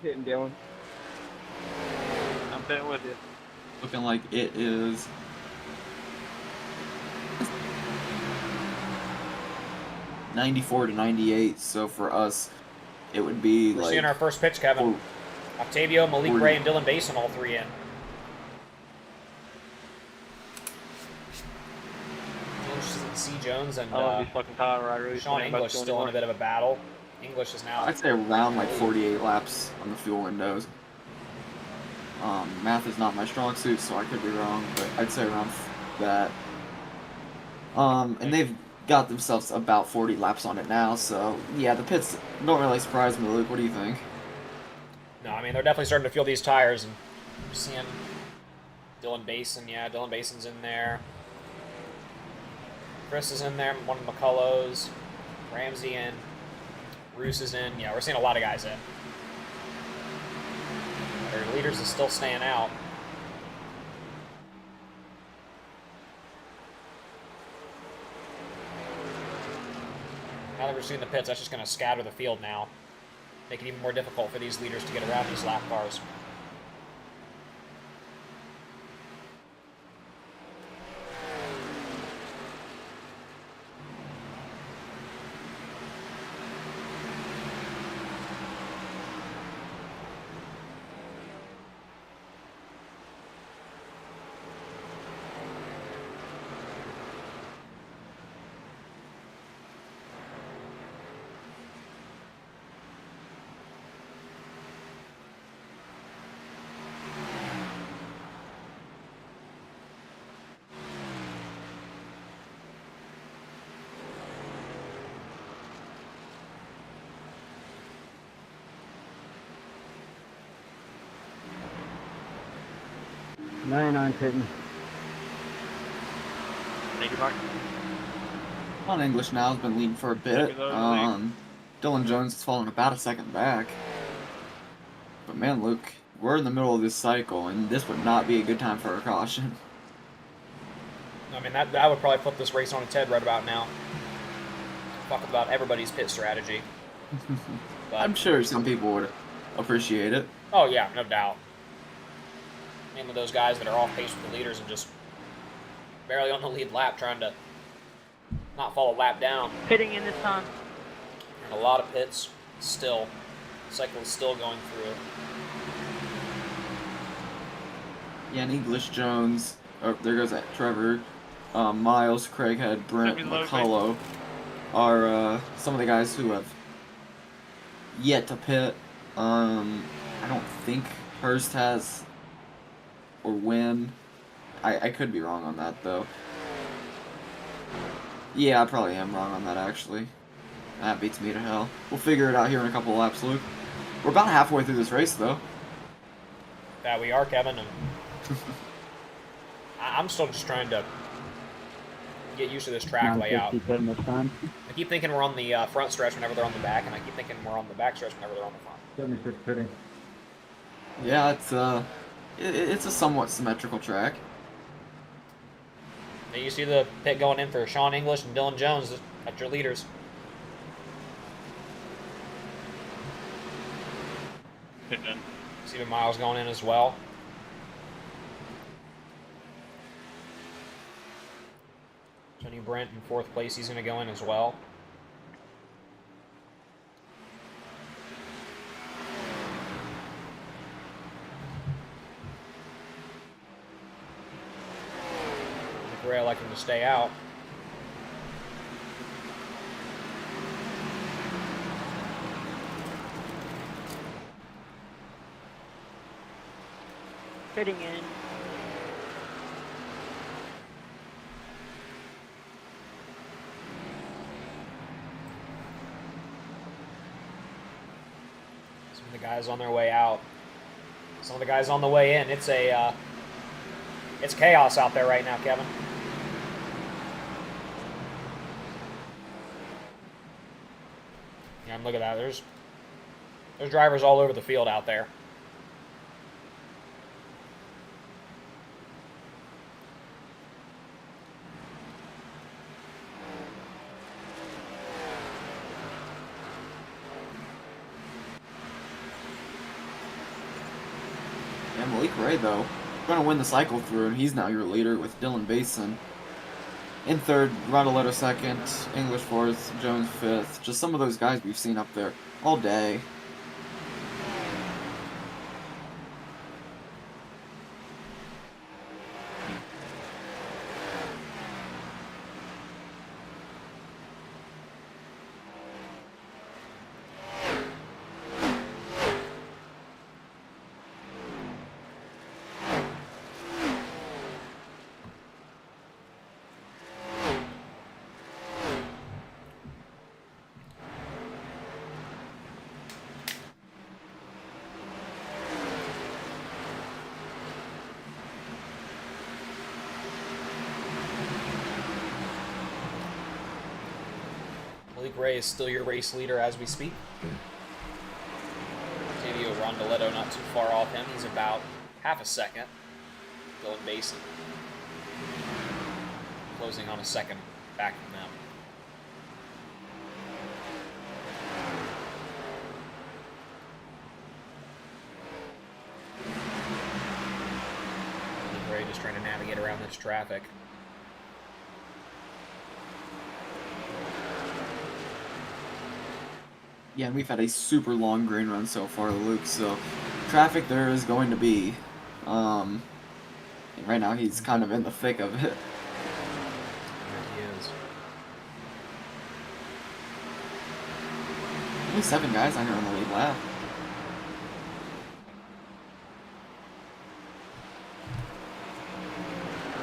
Hitting Dylan. I'm betting with you. Looking like it is. $94 to $98, so for us, it would be We're like... seeing our first pitch, Kevin. Octavio, Malik 40. Ray, and Dylan Basin all 3 in. C. Jones and I love these fucking tire riders. Sean English still in a bit of a battle. English is now... I'd say around like 48 laps on the fuel windows. Math is not my strong suit, so I could be wrong, but I'd say around that. And they've got themselves about 40 laps on it now, so yeah, the pits don't really surprise me, Luke. What do you think? No, I mean, they're definitely starting to feel these tires, and you're seeing Dylan Basin, yeah, Dylan Basin's in there. Chris is in there, one of McCullough's, Ramsey in, Roos is in. Yeah, we're seeing a lot of guys in. Their leaders is still staying out. Now that we're seeing the pits, that's just going to scatter the field now. Make it even more difficult for these leaders to get around these lap cars. 99 pitting. Thank you, Mark. On English now has been leading for a bit. Second over the league. Dylan Jones has fallen about a second back. But man, Luke, we're in the middle of this cycle, and this would not be a good time for a caution. I mean, that would probably flip this race on its head right about now. Talk about everybody's pit strategy. But, I'm sure some people would appreciate it. oh, yeah, no doubt. Mainly those guys that are off pace with the leaders and just barely on the lead lap trying to not fall a lap down. Pitting in this time. And a lot of pits still. The cycle is still going through. Yeah, and English, Jones, oh, there goes that Trevor, Miles, Craighead, Brent, McCullough are some of the guys who have yet to pit. I don't think Hurst has or win. I could be wrong on that, though. Yeah, I probably am wrong on that, actually. That beats me to hell. We'll figure it out here in a couple of laps, Luke. We're about halfway through this race, though. That we are, Kevin. And I'm still just trying to get used to this track layout. I keep thinking we're on the front stretch whenever they're on the back, and I keep thinking we're on the back stretch whenever they're on the front. 76 pitting. Yeah, it's a somewhat symmetrical track. Now you see the pit going in for Sean English and Dylan Jones. That's your leaders. See the Miles going in as well. Tony Brent in 4th place. He's going to go in as well. I like him to stay out. Pitting in. Some of the guys on their way out. Some of the guys on the way in. It's chaos out there right now, Kevin. Yeah, and look at that. There's drivers all over the field out there. Yeah, Malik Ray, though, going to win the cycle through, and he's now your leader with Dylan Basin in 3rd, Rondoletto 2nd, English 4th, Jones 5th. Just some of those guys we've seen up there all day. Malik Ray is still your race leader as we speak. Octavio Rondoletto not too far off him. He's about half a second. Dylan Basin closing on a second back from them. Malik Ray just trying to navigate around this traffic. Yeah, and we've had a super long green run so far, Luke, so traffic there is going to be. And right now he's kind of in the thick of it. There he is. Only 7 guys on here on the lead lap.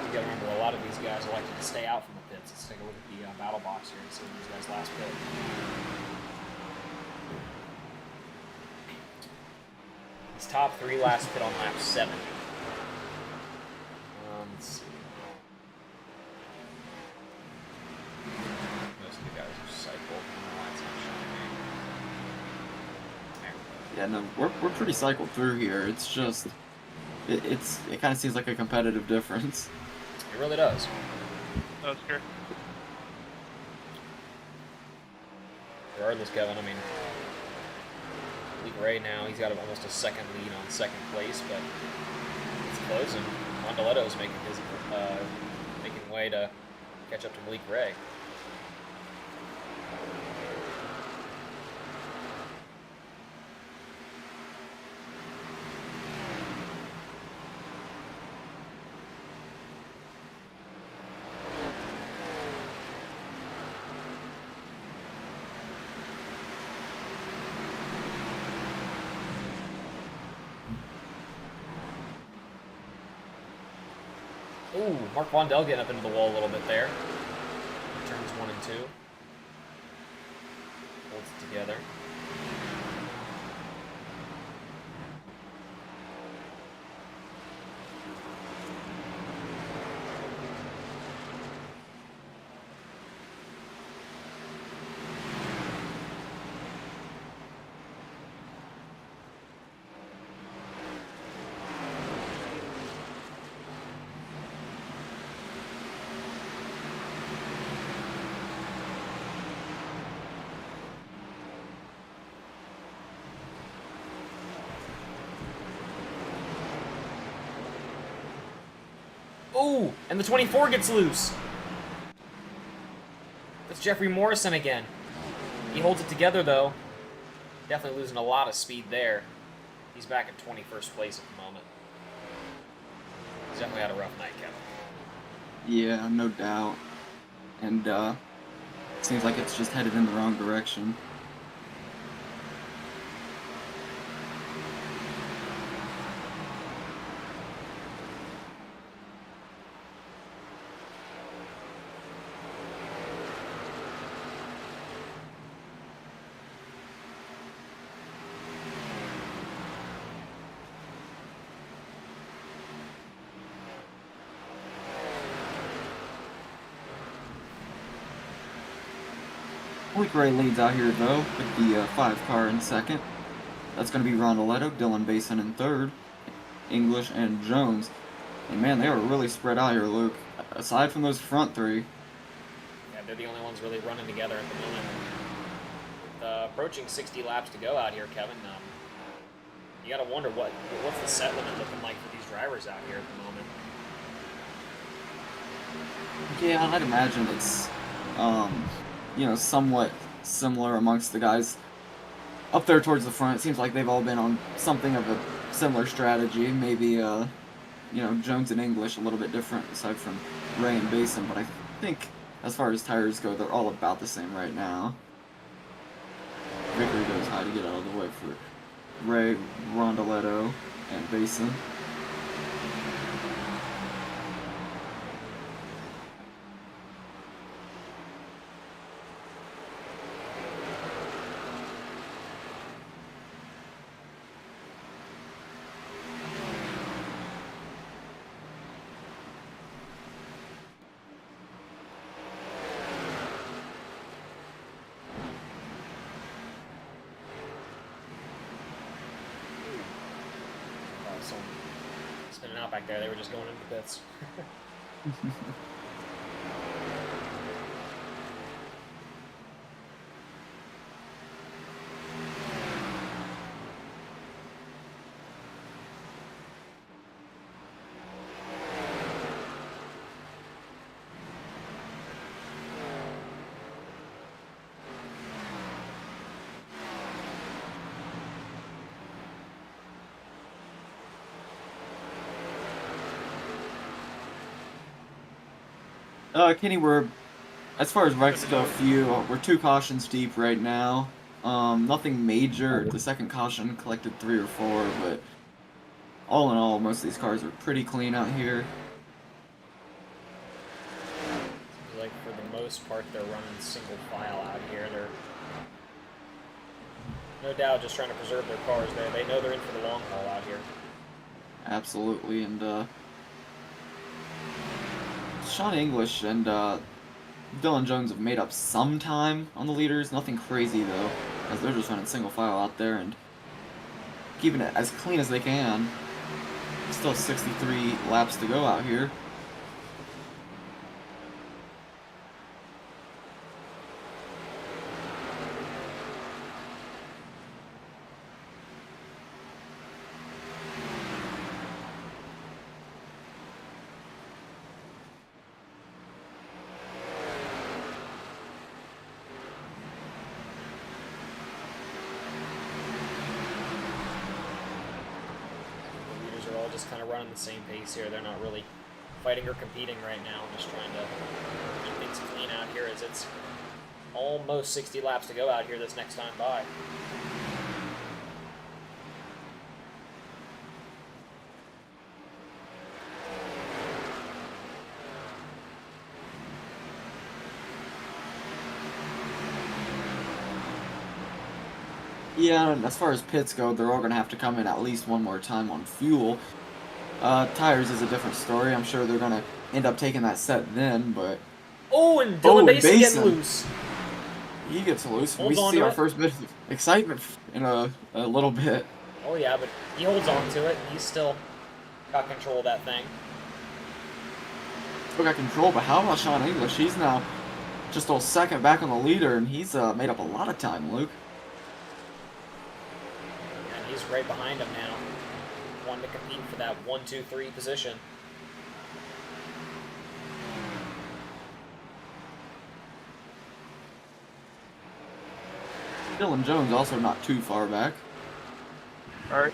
You gotta remember, a lot of these guys like to stay out from the pits. Let's take a look at the battle box here and see these guys last pit. His top 3 last pit on lap 70. Yeah, no, we're pretty cycled through here. It's just it kind of seems like a competitive difference. It really does. That's true. Regardless, Kevin, I mean, Malik Ray now, he's got almost a second lead on second place, but it's close, and Rondeletto's making way to catch up to Malik Ray. Ooh, Mark Vondell getting up into the wall a little bit there. Turns 1 and 2. Holds it together. Ooh, and the 24 gets loose. That's Jeffrey Morrison again. He holds it together, though. Definitely losing a lot of speed there. He's back at 21st place at the moment. He's definitely had a rough night, Kevin. Yeah, no doubt. And seems like it's just headed in the wrong direction. Malik Ray leads out here, though, with the 5 car in second. That's going to be Rondeletto, Dylan Basin in third, English, and Jones. And man, they are really spread out here, Luke. Aside from those front 3. Yeah, they're the only ones really running together at the moment. With, approaching 60 laps to go out here, Kevin. You gotta wonder what's the set limit looking like for these drivers out here at the moment. Yeah, I'd imagine it's, somewhat similar amongst the guys up there towards the front. It seems like they've all been on something of a similar strategy. Maybe, Jones and English a little bit different aside from Ray and Basin, but I think as far as tires go, they're all about the same right now. Vickery goes high to get out of the way for Ray, Rondeletto, and Basin. Someone spinning out back there. They were just going into the pits. Kenny, as far as wrecks go, we're 2 cautions deep right now. Nothing major. The second caution collected 3 or 4, but all in all, most of these cars are pretty clean out here. Like, for the most part, they're running single file out here. They're no doubt just trying to preserve their cars there. They know they're in for the long haul out here. Absolutely, and Sean English and Dylan Jones have made up some time on the leaders. Nothing crazy, though, as they're just running single file out there, and keeping it as clean as they can. Still 63 laps to go out here. Just kind of running the same pace here. They're not really fighting or competing right now. Just trying to keep things clean out here as it's almost 60 laps to go out here this next time by. Yeah, and as far as pits go, they're all going to have to come in at least one more time on fuel. Tires is a different story. I'm sure they're going to end up taking that set then, but... Oh, and Dylan Basin getting loose. He gets loose. Holds We on see to our it. first bit of excitement in a little bit. Oh yeah, but he holds on to it, and he's still got control of that thing. Still got control, but how about Sean English? He's now just a second back on the leader, and he's made up a lot of time, Luke. And he's right behind him now. One to compete for that 1, 2, 3 position. Dylan Jones also not too far back. All right.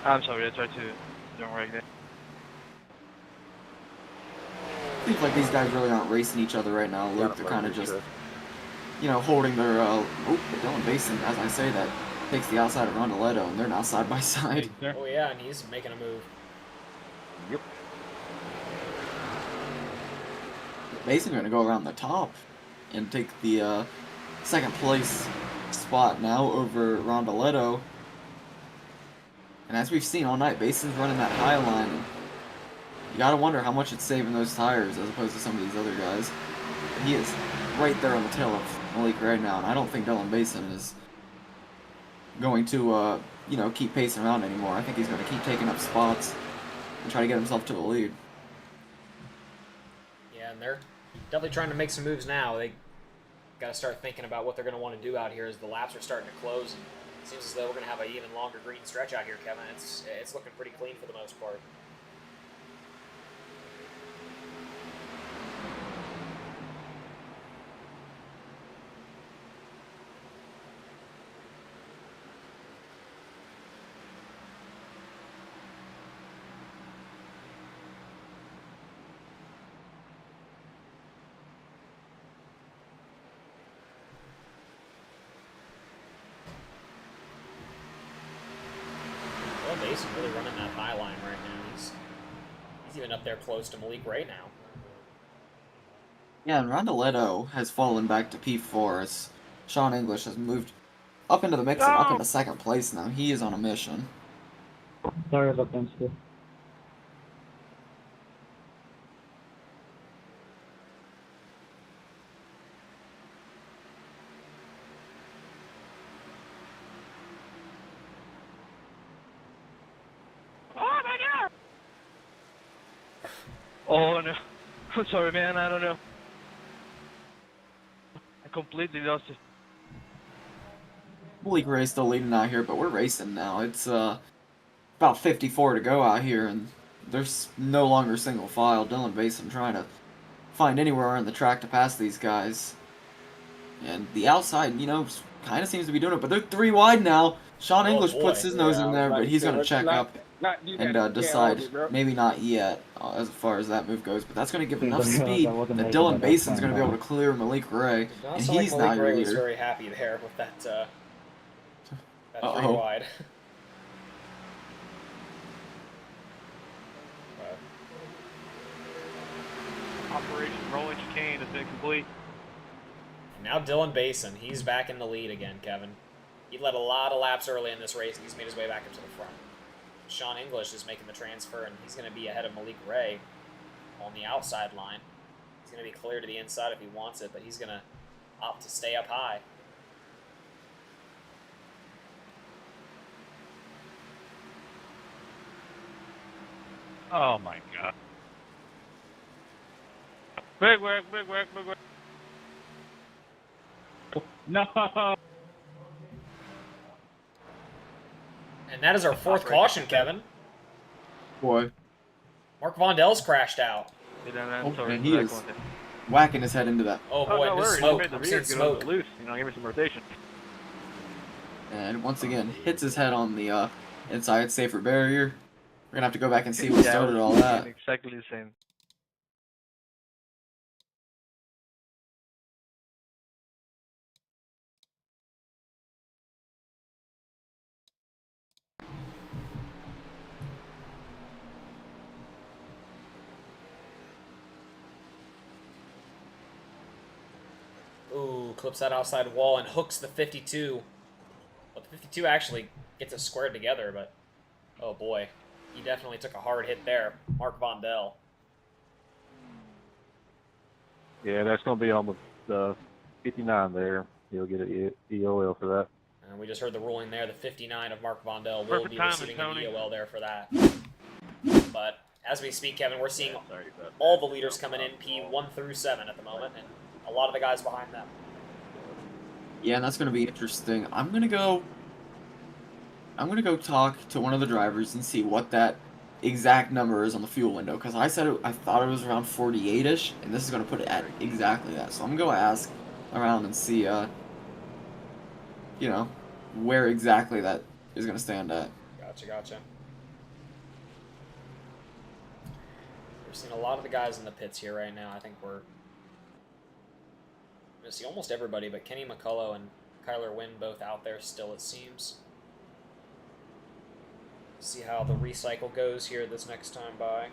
I'm sorry, I tried to don't right there. Seems like these guys really aren't racing each other right now, Luke. They're kind of just, you know, holding their, oh, Dylan Basin, as I say that, takes the outside of Rondoletto, and they're now side by side. Oh yeah, and he's making a move. Yep. Basin going to go around the top and take the second place spot now over Rondoletto. And as we've seen all night, Basin's running that high line. And you gotta wonder how much it's saving those tires as opposed to some of these other guys. He is right there on the tail of Malik right now, and I don't think Dylan Basin is going to, you know, keep pacing around anymore. I think he's going to keep taking up spots and try to get himself to the lead. Yeah, and they're definitely trying to make some moves now. They got to start thinking about what they're going to want to do out here as the laps are starting to close. It seems as though we're going to have an even longer green stretch out here, Kevin. It's looking pretty clean for the most part. Basin really running that high line right now. He's even up there close to Malik right now. Yeah, and Rondoletto has fallen back to P4 as Sean English has moved up into the mix and up into second place now. He is on a mission. Sorry about them, Stu. Oh no. I'm sorry, man. I don't know. I completely lost it. Malik Ray still leading out here, but we're racing now. It's about 54 to go out here, and there's no longer single file. Dylan Basin trying to find anywhere on the track to pass these guys. And the outside, you know, kind of seems to be doing it, but they're 3 wide now. Sean English puts his nose in there, but he's going to check up and decide maybe not yet as far as that move goes. But that's going to give enough speed that Dylan Basin's going to be able to clear Malik Ray, and he's now your leader. Was leader. very happy there with that, that 3 wide. Operation Rolling Chicane has been complete. And now Dylan Basin, he's back in the lead again, Kevin. He led a lot of laps early in this race, and he's made his way back up to the front. Sean English is making the transfer, and he's going to be ahead of Malik Ray on the outside line. He's going to be clear to the inside if he wants it, but he's going to opt to stay up high. Oh my god. Big work. No. And that is our fourth caution, Kevin. Boy. Mark Vondel's crashed out. And he is whacking his head into that. Oh boy, no there's worries. smoke. Made the I'm rear seeing get smoke. loose. Give me some rotation. And once again, hits his head on the inside safer barrier. We're gonna have to go back and see what started all that. Exactly the same. Ooh, clips that outside wall and hooks the 52. Well, the 52 actually gets it squared together, but oh boy. He definitely took a hard hit there. Mark Vondel. Yeah, that's going to be on the 59 there. He'll get an EOL for that. And we just heard the ruling there. The 59 of Mark Vondel will Perfect be timing, receiving an Tony. EOL there for that. But as we speak, Kevin, we're seeing all the leaders coming in P1 through 7 at the moment, and a lot of the guys behind them. Yeah, and that's gonna be interesting. I'm gonna go talk to one of the drivers and see what that exact number is on the fuel window, because I thought it was around 48ish, and this is gonna put it at exactly that. So I'm gonna go ask around and see you know, where exactly that is gonna stand at. Gotcha. We're seeing a lot of the guys in the pits here right now. I think we're going to see almost everybody, but Kenny McCullough and Kyler Wynn both out there still, it seems. See how the recycle goes here this next time by.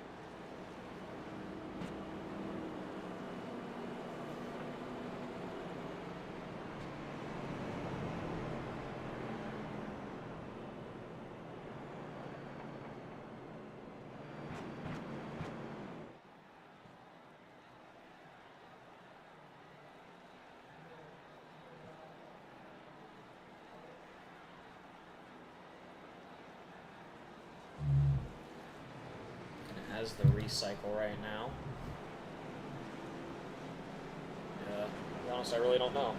Has the recycle right now. Yeah, to be honest, I really don't know.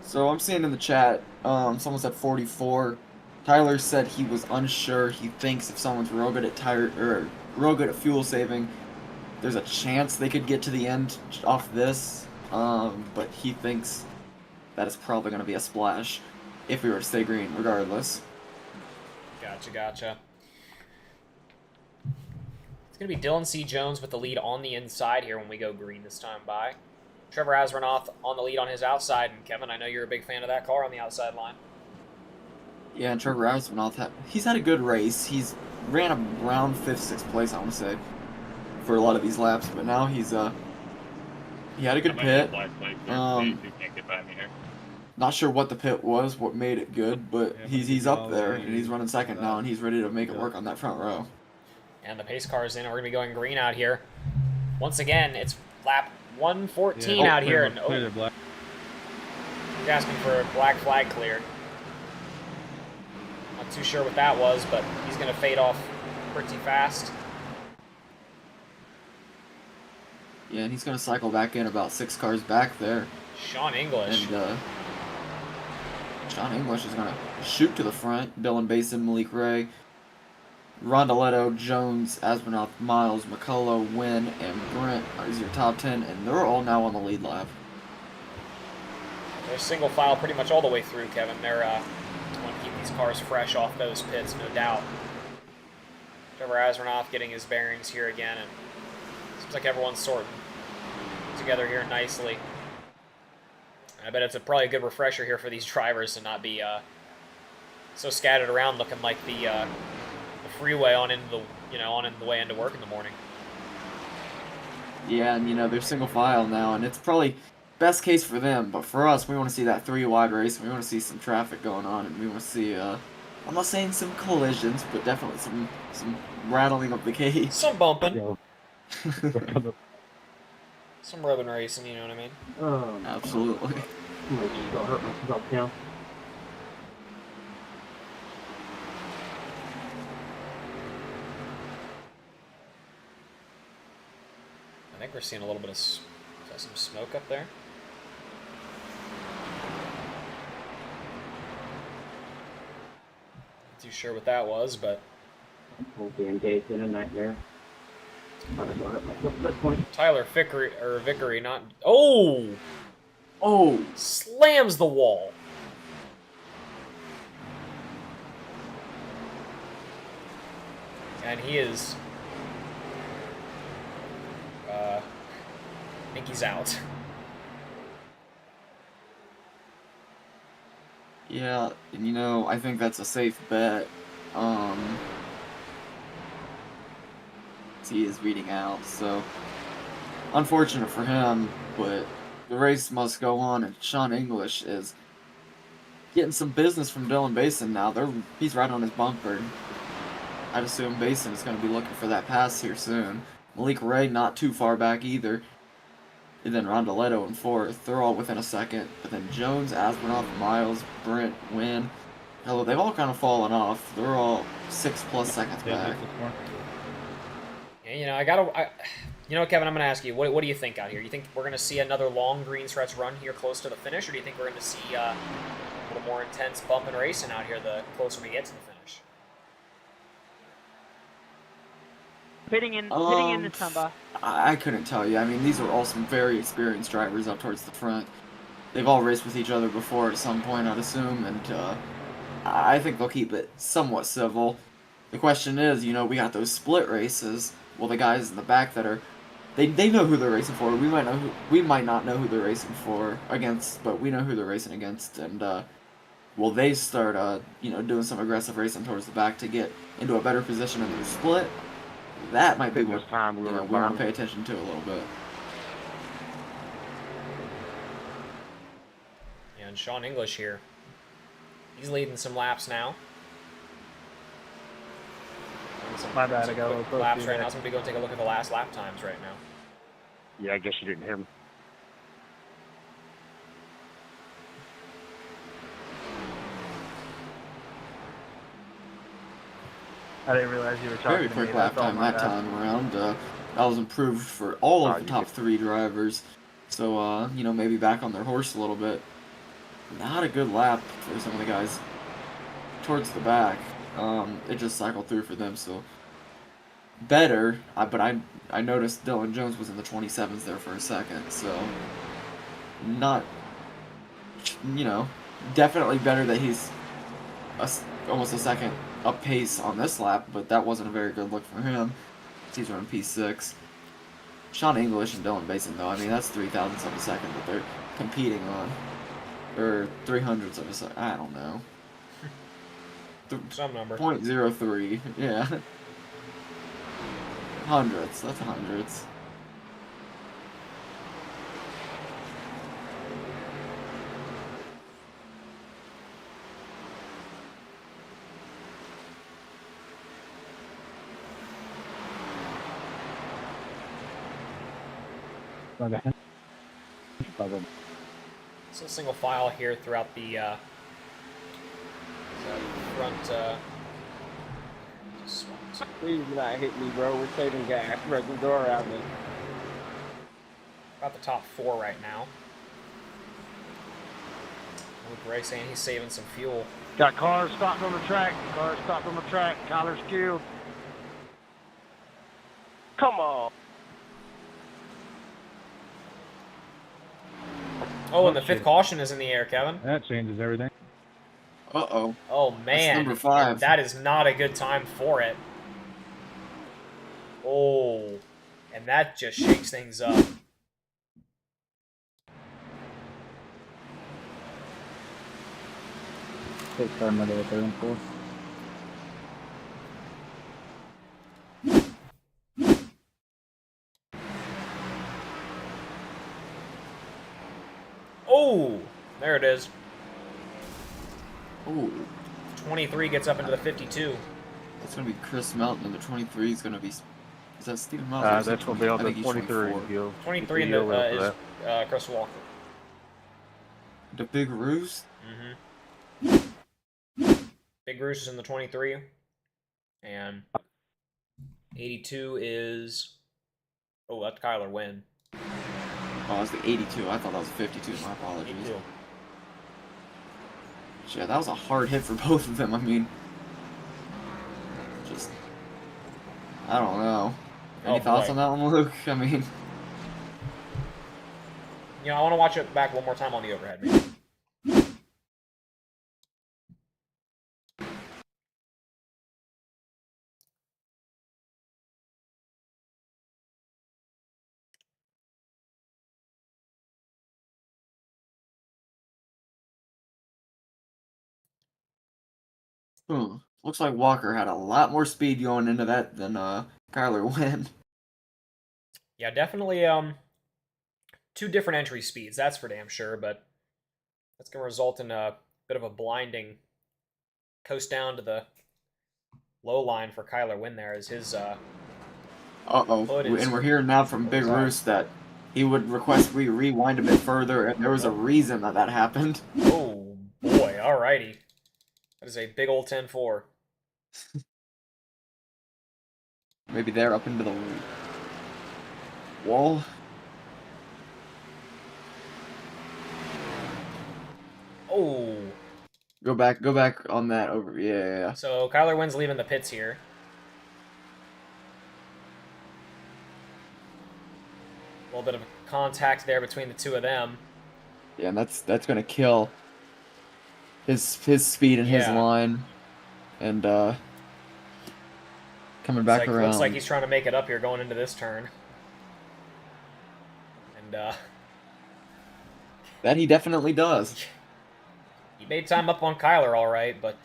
So I'm seeing in the chat, someone said 44. Tyler said he was unsure. He thinks if someone's real good at real good at fuel saving, there's a chance they could get to the end off this. But he thinks that it's probably going to be a splash if we were to stay green, regardless. Gotcha. It's going to be Dylan C. Jones with the lead on the inside here when we go green this time by. Trevor Asranoff on the lead on his outside. And Kevin, I know you're a big fan of that car on the outside line. Yeah, and Trevor Asranoff, he's had a good race. He's ran around 5th, 6th place, I want to say, for a lot of these laps. But now he had a good pit. Not sure what the pit was, what made it good, but he's up there, and he's running second now, and he's ready to make it work on that front row. And the pace car is in, and we're going to be going green out here. Once again, it's lap 114 out here. And he's asking for a black flag cleared. Not too sure what that was, but he's going to fade off pretty fast. Yeah, and he's going to cycle back in about 6 cars back there. Sean English. And Sean English is going to shoot to the front. Dylan Basin, Malik Ray, Rondoletto, Jones, Asmanoff, Miles, McCullough, Wynn, and Brent is your top 10, and they're all now on the lead lap. They're single file pretty much all the way through, Kevin. They're want to keep these cars fresh off those pits, no doubt. Trevor Asranoff getting his bearings here again, and seems like everyone's sorting together here nicely. I bet it's probably a good refresher here for these drivers to not be so scattered around, looking like the freeway on into the way into work in the morning. Yeah, and they're single file now, and it's probably best case for them, but for us, we want to see that 3-wide race. We want to see some traffic going on, and we want to see, I'm not saying some collisions, but definitely some rattling of the cage. Some bumping. Yo. Some rubbing racing, you know what I mean? Absolutely. I might just go hurt myself now. I think we're seeing a little bit of some smoke up there. Not too sure what that was, but Won't be engaged in a nightmare. Might as well hurt myself at that point. Tyler Vickery, not. Oh! Oh, Slams the wall. And he is. I think he's out. yeah, and I think that's a safe bet. He is reading out, so unfortunate for him, but the race must go on, and Sean English is getting some business from Dylan Basin now. He's right on his bumper. I'd assume Basin is going to be looking for that pass here soon. Malik Ray not too far back either. And then Rondoletto in fourth. They're all within a second. But then Jones, Asmanoff, Miles, Brent, Wynn. Hello, they've all kind of fallen off. They're all 6+ seconds back. Yeah, Kevin, I'm gonna ask you, what do you think out here? You think we're gonna see another long green stretch run here close to the finish, or do you think we're gonna see a little more intense bump and racing out here the closer we get to the finish? Pitting in the Samba. I couldn't tell you. I mean, these are all some very experienced drivers up towards the front. They've all raced with each other before at some point, I'd assume, and I think they'll keep it somewhat civil. The question is, we got those split races. Well, the guys in the back that are, they know who they're racing for. We might not know who they're racing for against, but we know who they're racing against. And will they start, doing some aggressive racing towards the back to get into a better position in their split? That might be what we want to pay attention to a little bit. Yeah, and Sean English here, he's leading some laps now. My bad, I got a little close laps to right you. now. So I'm gonna go take a look at the last lap times right now. Yeah, I guess you didn't hear me. I didn't realize you were talking Very to quick me. lap That's all time my that bad. time around. That was improved for all of the top 3 drivers. So, maybe back on their horse a little bit. Not a good lap for some of the guys towards the back. It just cycled through for them, so better. But I noticed Dylan Jones was in the 27s there for a second, so not, definitely better that he's almost a second up pace on this lap, but that wasn't a very good look for him. He's running P6. Sean English and Dylan Basin, though, I mean, that's 0.003 of a second that they're competing on. Or 0.03 of a second, I don't know. Some number. 0.03, yeah. Hundredths, that's hundredths. My bad. So single file here throughout the front. Please do not hit me, bro. We're saving gas. Break the door out me. About the top 4 right now. Luke Ray saying he's saving some fuel. Got cars stopped on the track. Cars stopped on the track. Collar's killed. Come on. Oh, and the 5th caution is in the air, Kevin. That changes everything. Uh-oh. Oh, man. That's number 5. That is not a good time for it. Oh, and that just shakes things up. Take car number 3 and 4. There it is. Ooh, 23 gets up into the 52. that's gonna be Chris Melton, and the 23 is gonna be. Is that Steven Miles? That's going to be on I the think he's 23. 24. Gil. 23 in You'll the, live for is that. Chris Walker. The Big Roost. Big Bruce is in the 23. And 82 is... Oh, that's Kyler Wynn. Oh, it's the 82. I thought that was 52. My apologies. 82. Yeah, that was a hard hit for both of them. I mean, just I don't know. Any thoughts on that one, Luke? I mean, You know, I want to watch it back one more time on the overhead, maybe. looks like Walker had a lot more speed going into that than Kyler Wynn. Yeah, definitely two different entry speeds, that's for damn sure, but that's going to result in a bit of a blinding coast down to the low line for Kyler Wynn there as his Uh-oh. And we're hearing now from Big Roost that he would request we rewind a bit further, and there was a reason that happened. Oh, boy. Alrighty. That is a big old 10-4. Maybe they're up into the wall. Oh. Go back on that over. Yeah. So Kyler Wynn's leaving the pits here. A little bit of contact there between the two of them. Yeah, and that's gonna kill his speed and his line, and coming back around. Looks like he's trying to make it up here going into this turn. And that he definitely does. He made time up on Kyler, all right, but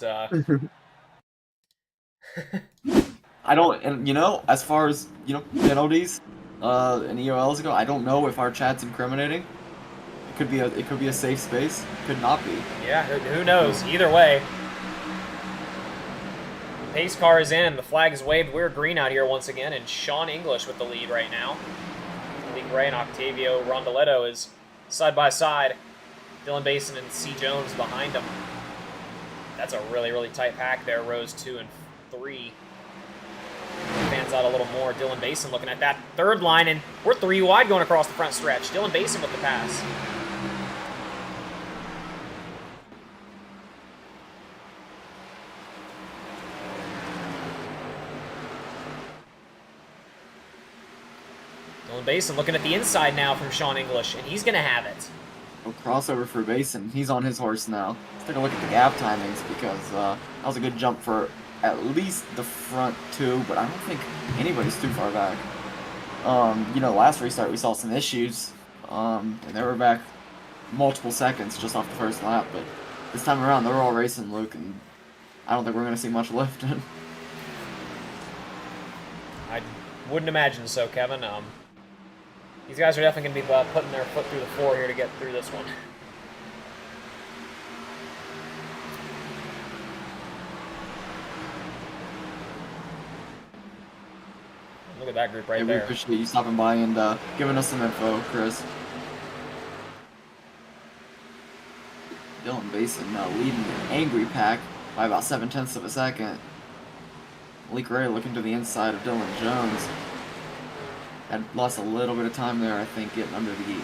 I don't, and you know, as far as penalties and EOLs go, I don't know if our chat's incriminating. It could be a safe space. It could not be. Yeah, who knows? Either way, pace car is in. The flag is waved. We're green out here once again, and Sean English with the lead right now. Malik Ray and Octavio Rondoletto is side by side. Dylan Basin and C. Jones behind him. That's a really, really tight pack there, rows 2 and 3. Fans out a little more. Dylan Basin looking at that third line, and we're 3 wide going across the front stretch. Dylan Basin with the pass. Dylan Basin looking at the inside now from Sean English, and he's going to have it. A crossover for Basin. He's on his horse now. Let's take a look at the gap timings because that was a good jump for at least the front 2, but I don't think anybody's too far back. Last restart we saw some issues, and they were back multiple seconds just off the first lap, but this time around they're all racing, Luke, and I don't think we're going to see much lifting. I wouldn't imagine so, Kevin. These guys are definitely going to be putting their foot through the floor here to get through this one. Look at that group right there. We appreciate you stopping by and giving us some info, Chris. Dylan Basin now leading the angry pack by about 7/10 of a second. Malik Ray looking to the inside of Dylan Jones. Had lost a little bit of time there, I think, getting under the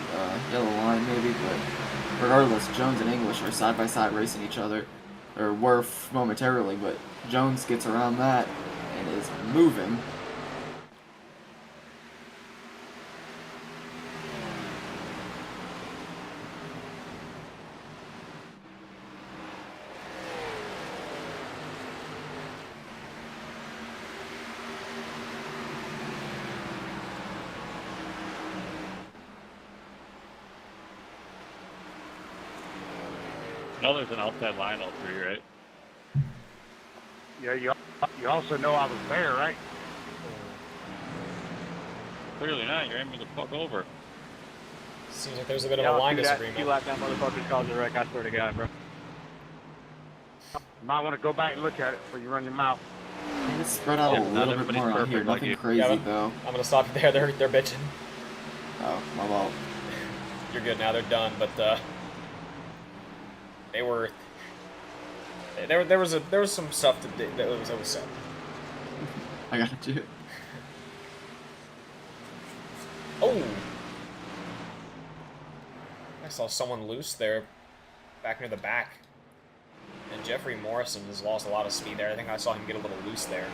yellow line maybe, but regardless, Jones and English are side by side racing each other, or were momentarily, but Jones gets around that and is moving. No, there's an outside line all 3, right? Yeah, you also know I was there, right? Clearly not. You're aiming the fuck over. Seems like there's a bit of a line disagreement. You lap down motherfuckers cause a wreck, I swear to God, bro. You might want to go back and look at it before you run your mouth. Let's spread out a little bit more out here. Nothing crazy, Kevin, though. I'm going to stop you there. They're bitching. Oh, my fault. You're good now. They're done, but they were... There was some stuff that was said. I got you. Oh! I saw someone loose there, back near the back. And Jeffrey Morrison has lost a lot of speed there. I think I saw him get a little loose there.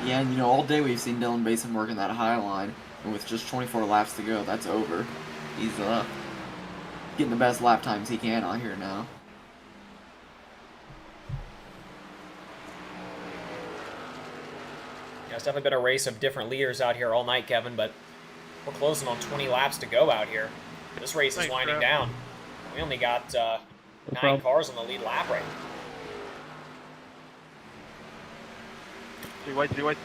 Yeah, and all day we've seen Dylan Basin working that high line, and with just 24 laps to go, that's over. He's getting the best lap times he can out here now. Yeah, it's definitely been a race of different leaders out here all night, Kevin, but we're closing on 20 laps to go out here. This race is winding down. We only got 9 cars on the lead lap right now. Three white.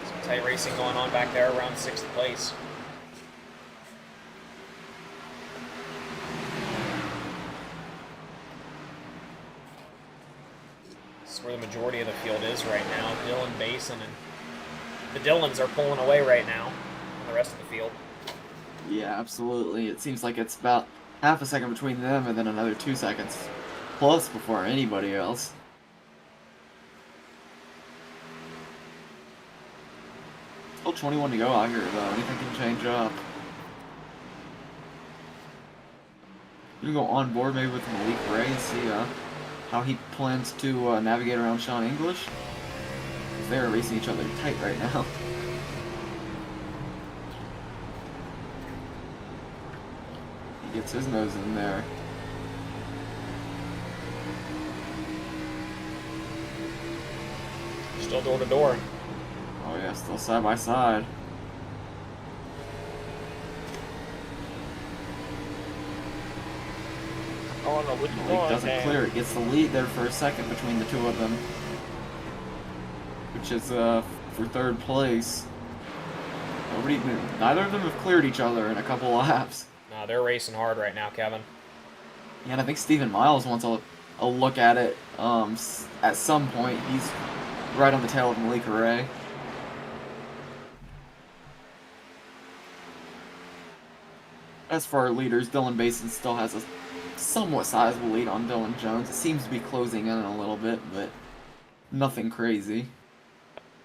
Some tight racing going on back there around 6th place. This is where the majority of the field is right now. Dylan Basin and the Dylans are pulling away right now from the rest of the field. Yeah, absolutely. It seems like it's about half a second between them and then another 2 seconds plus before anybody else. Still 21 to go out here, though. Anything can change up. You can go on board maybe with Malik Ray and see how he plans to navigate around Sean English. They're racing each other tight right now. Gets his nose in there. Still door to door. Oh yeah, still side by side. Oh no, which Malik one? doesn't clear it. Gets the lead there for a second between the two of them, which is for 3rd place. Neither of them have cleared each other in a couple laps. No, they're racing hard right now, Kevin. Yeah, and I think Stephen Miles wants a look at it at some point. He's right on the tail of Malik Ray. As for our leaders, Dylan Basin still has a somewhat sizable lead on Dylan Jones. It seems to be closing in a little bit, but nothing crazy.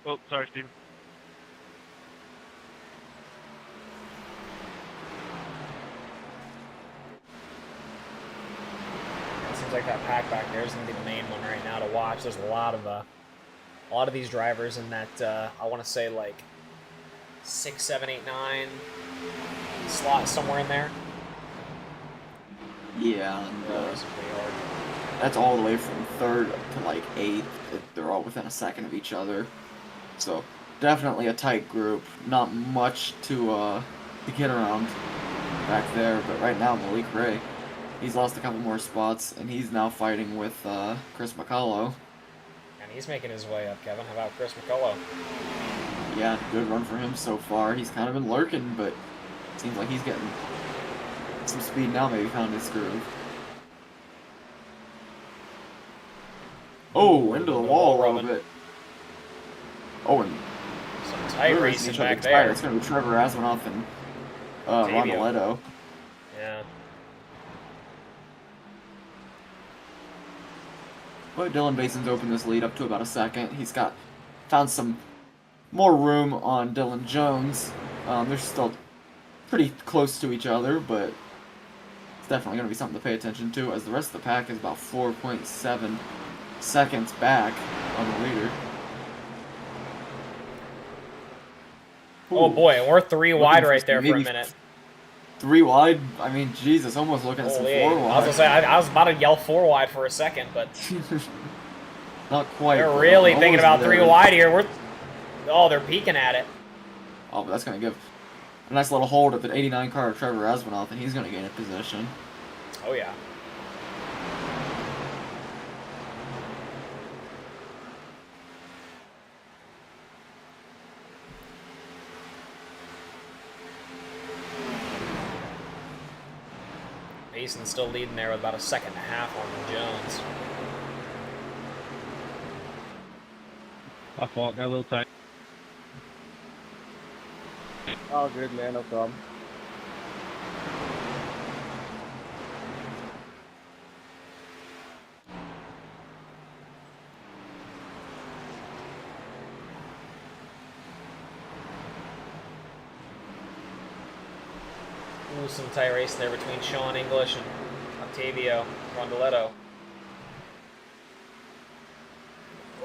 Oh, sorry, Steve. Seems like that pack back there is going to be the main one right now to watch. There's a lot of these drivers in that, I want to say like 6, 7, 8, 9 slot somewhere in there. Yeah, and that's all the way from 3rd to like 8th. They're all within a second of each other. So definitely a tight group. Not much to get around back there, but right now Malik Ray, he's lost a couple more spots, and he's now fighting with Chris McCullough. And he's making his way up, Kevin. How about Chris McCullough? Yeah, good run for him so far. He's kind of been lurking, but seems like he's getting some speed now, maybe found his groove. Oh, into the wall a little bit. Oh, and some tight racing back there. It's going to be Trevor Asmanoff and Rondeletto. Yeah. But Dylan Basin's opened this lead up to about a second. He's found some more room on Dylan Jones. They're still pretty close to each other, but it's definitely going to be something to pay attention to, as the rest of the pack is about 4.7 seconds back on the leader. Oh boy, and we're 3 wide right there for a minute. 3 wide? I mean, Jesus, almost looking at some 4 wide. I was gonna say, I was about to yell 4 wide for a second, but not quite. we're really thinking about 3 wide here. Oh, they're peeking at it. Oh, but that's going to give a nice little hold of an 89 car of Trevor Asmanoff, and he's going to gain a position. Oh, yeah. Mason's still leading there with about a second and a half on Jones. My fault, got a little tight. All good, man. No problem. Ooh, some tight race there between Sean English and Octavio Rondoletto.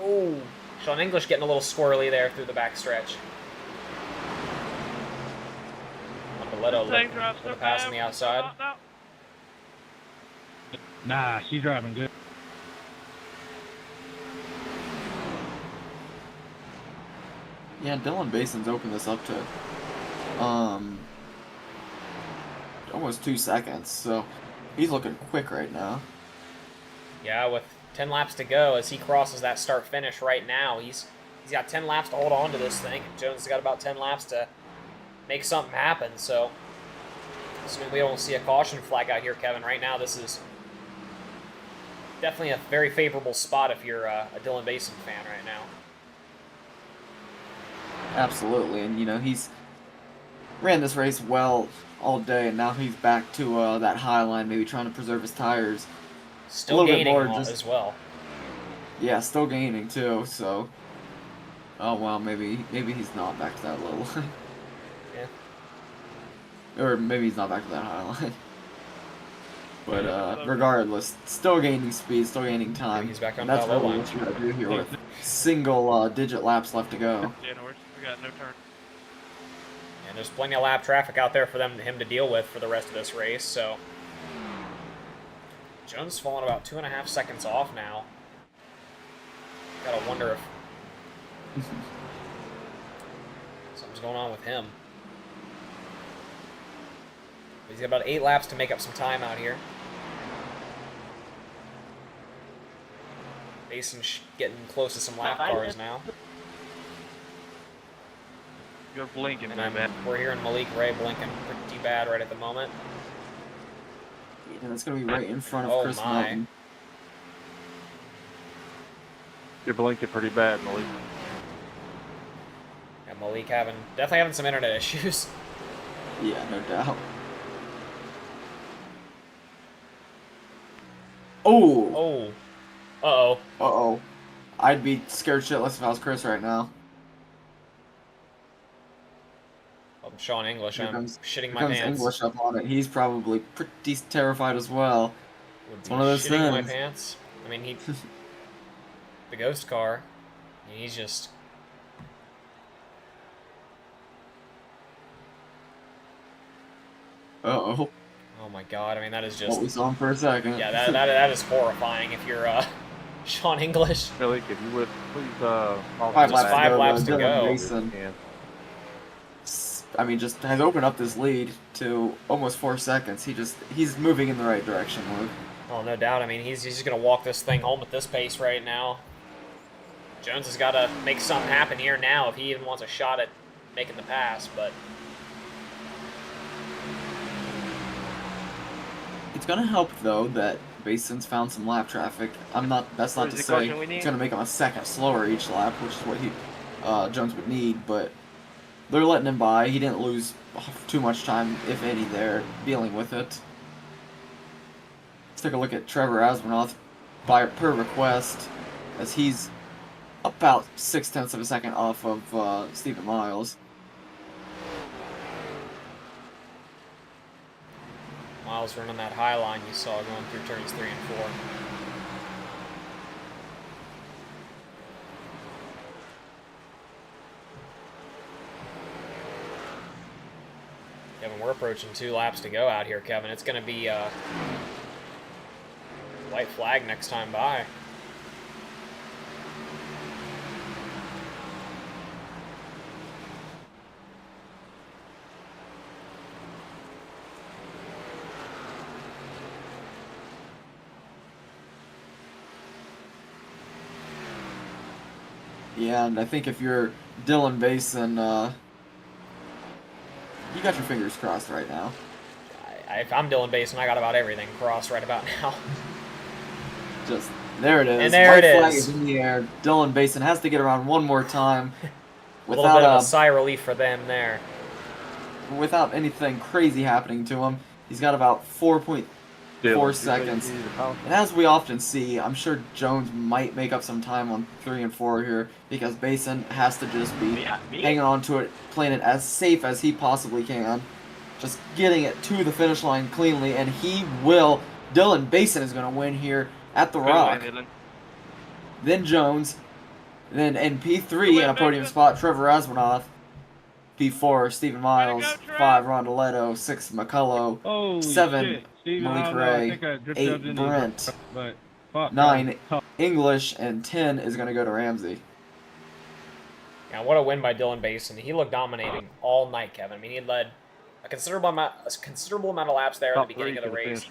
Oh, Sean English getting a little squirrely there through the backstretch. Rondoletto looking for the pass on the outside. Nah, she's driving good. Yeah, Dylan Bason's opened this up to almost 2 seconds, so he's looking quick right now. Yeah, with 10 laps to go as he crosses that start-finish right now. He's got 10 laps to hold on to this thing. Jones has got about 10 laps to make something happen, so assuming we don't see a caution flag out here, Kevin, right now this is definitely a very favorable spot if you're a Dylan Basin fan right now. Absolutely, and he's ran this race well all day, and now he's back to that high line, maybe trying to preserve his tires. Still gaining as well. Yeah, still gaining too. So, oh well, maybe he's not back to that low line. Yeah. Or maybe he's not back to that high line. But regardless, still gaining speed, still gaining time. Maybe he's back on and that's that low really line. what you gotta do here with single-digit laps left to go. Yeah, no worries. We got no turn. And there's plenty of lap traffic out there for him to deal with for the rest of this race, so Jones falling about 2.5 seconds off now. Gotta wonder if something's going on with him. He's got about 8 laps to make up some time out here. Mason's getting close to some lap cars now. You're blinking, And man. we're hearing Malik Ray blinking pretty bad right at the moment. And that's gonna be right in front of Chris Mountain. You're blinking pretty bad, Malik. Yeah, Malik definitely having some internet issues. Yeah, no doubt. Oh! Oh. Uh-oh. Uh-oh. I'd be scared shitless if I was Chris right now. I'm Sean English. I'm shitting my comes pants. English up on it. He's probably pretty terrified as well. It's one of those shitting my things. pants. I mean, the ghost car. I mean, he's just. Uh-oh. Oh my god! I mean, that is just. What we saw him for a second. Yeah, that is horrifying. If you're Sean English. Malik, if you would please Five laps to go. Mason, I mean, just has opened up this lead to almost 4 seconds. He's moving in the right direction, Luke. Oh, no doubt. I mean, he's just gonna walk this thing home at this pace right now. Jones has got to make something happen here now if he even wants a shot at making the pass, but. It's gonna help though that Bason's found some lap traffic. That's not to say it's gonna make him a second slower each lap, which is what Jones would need, but they're letting him by. He didn't lose too much time, if any, there dealing with it. Let's take a look at Trevor Asmanoff per request, as he's about 0.6 of a second off of Stephen Miles. Miles running that high line you saw going through turns 3 and 4. Kevin, we're approaching 2 laps to go out here, Kevin. It's going to be a white flag next time by. Yeah, and I think if you're Dylan Basin, you got your fingers crossed right now. If I'm Dylan Basin, I got about everything crossed right about now. Just there it is. And there White it flag is. is in the air. Dylan Basin has to get around one more time A little bit of a without sigh of relief for them there. without anything crazy happening to him. He's got about 4.4 seconds. And as we often see, I'm sure Jones might make up some time on 3 and 4 here because Basin has to just be hanging on to it, playing it as safe as he possibly can. Just getting it to the finish line cleanly, and he will. Dylan Basin is going to win here at the Rock. Then Jones. Then in P3 in a podium spot, Trevor Asmanoff. P4, Stephen Miles. 5, Rondoletto. 6, McCullough. Oh, 7, shit. Steven, Malik I don't know. I Ray. think I drifted 8, up into Brent. but fuck, 9, English. And 10 is going to go to Ramsey. Yeah, what a win by Dylan Basin. He looked dominating all night, Kevin. I mean, he led a considerable amount of laps there at the beginning of the race. He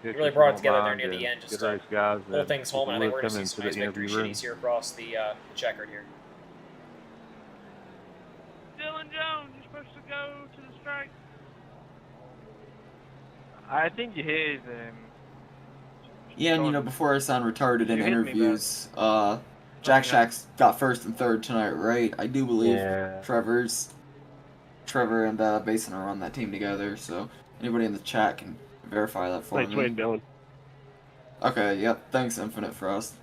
really brought it together there near the end just to pull things home, and I think we're going to see some nice victory shitties here across the checkered here. Dylan Jones, you're supposed to go to the strike. I think you hit him. Yeah, and before I sound retarded in interviews, Jack Shack's got first and third tonight, right? I do believe Trevor and Basin are on that team together, so anybody in the chat can verify that for me. Thanks, Wayne Dylan. Okay, yep, thanks, Infinite Frost.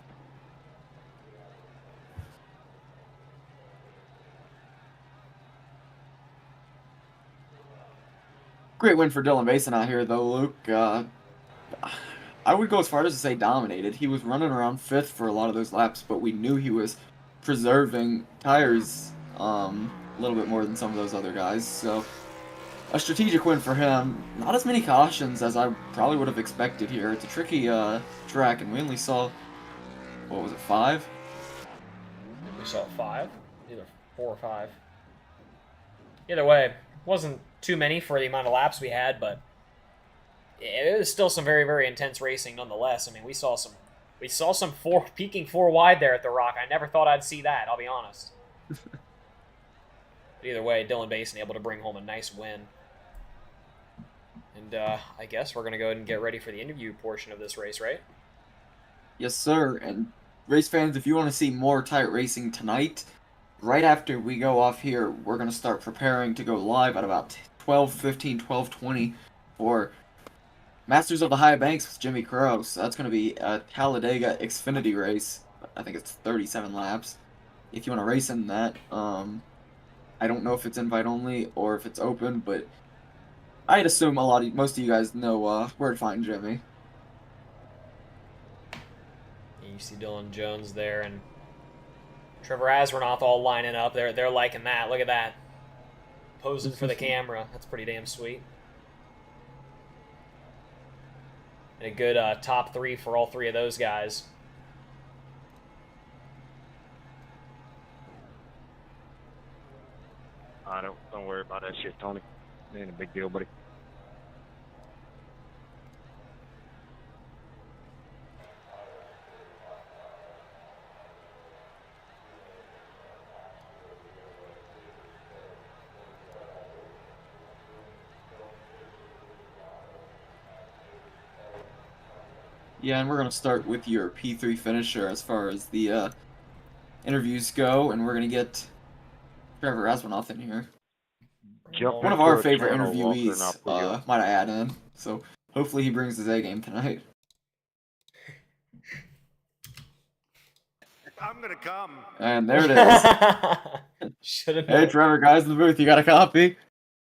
Great win for Dylan Basin out here, though, Luke. I would go as far as to say dominated. He was running around 5th for a lot of those laps, but we knew he was preserving tires a little bit more than some of those other guys. So a strategic win for him. Not as many cautions as I probably would have expected here. It's a tricky track, and we only saw, what was it, 5? We saw 5, either 4 or 5. Either way, wasn't too many for the amount of laps we had, but it was still some very, very intense racing nonetheless. I mean, we saw some peaking 4 wide there at the Rock. I never thought I'd see that, I'll be honest. But either way, Dylan Basin able to bring home a nice win. And I guess we're going to go ahead and get ready for the interview portion of this race, right? Yes, sir. And race fans, if you want to see more tight racing tonight, right after we go off here, we're going to start preparing to go live at about 12:15, 12:20 for Masters of the High Banks with Jimmy Crow. So that's going to be a Talladega Xfinity race. I think it's 37 laps. If you want to race in that, I don't know if it's invite only or if it's open, but I'd assume most of you guys know where to find Jimmy. You see Dylan Jones there and Trevor Asrenoth all lining up. They're liking that. Look at that. Posing for the camera. That's pretty damn sweet. And a good top 3 for all 3 of those guys. Don't worry about that shit, Tony. It ain't a big deal, buddy. Yeah, and we're going to start with your P3 finisher as far as the interviews go, and we're going to get Trevor Asmanoff in here. One of our favorite interviewees, might I add in. So hopefully he brings his A game tonight. I'm going to come. And there it is. Hey, Trevor, guys in the booth, you got a copy?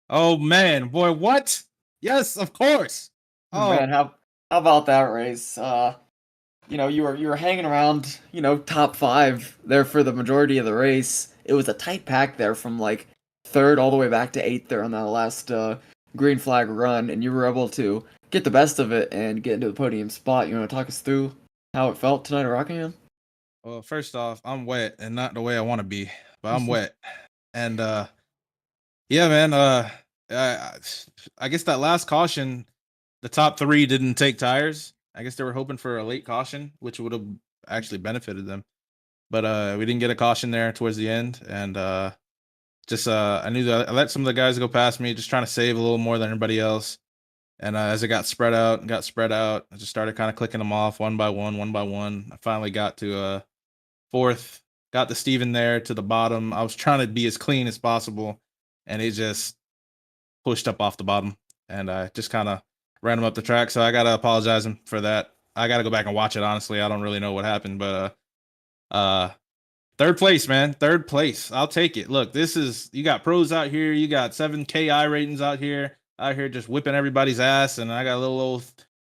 Oh, man. Boy, what? Yes, of course. Oh, man, how about that race? You were hanging around, top 5 there for the majority of the race. It was a tight pack there from like 3rd all the way back to 8th there on that last green flag run, and you were able to get the best of it and get into the podium spot. You want to talk us through how it felt tonight at Rockingham? Well, first off, I'm wet and not the way I want to be, but I'm wet. And yeah, man, I guess that last caution, the top 3 didn't take tires. I guess they were hoping for a late caution, which would have actually benefited them. but we didn't get a caution there towards the end, and I knew that I let some of the guys go past me, just trying to save a little more than everybody else. And as it got spread out, I just started kind of clicking them off one by one, one by one. I finally got to fourth, got the Steven there to the bottom. I was trying to be as clean as possible, and it just pushed up off the bottom, and I just kind of ran him up the track. So I gotta apologize him for that. I gotta go back and watch it. Honestly, I don't really know what happened, but third place, man. Third place. I'll take it. Look, you got pros out here. You got 7K ratings out here just whipping everybody's ass. And I got a little old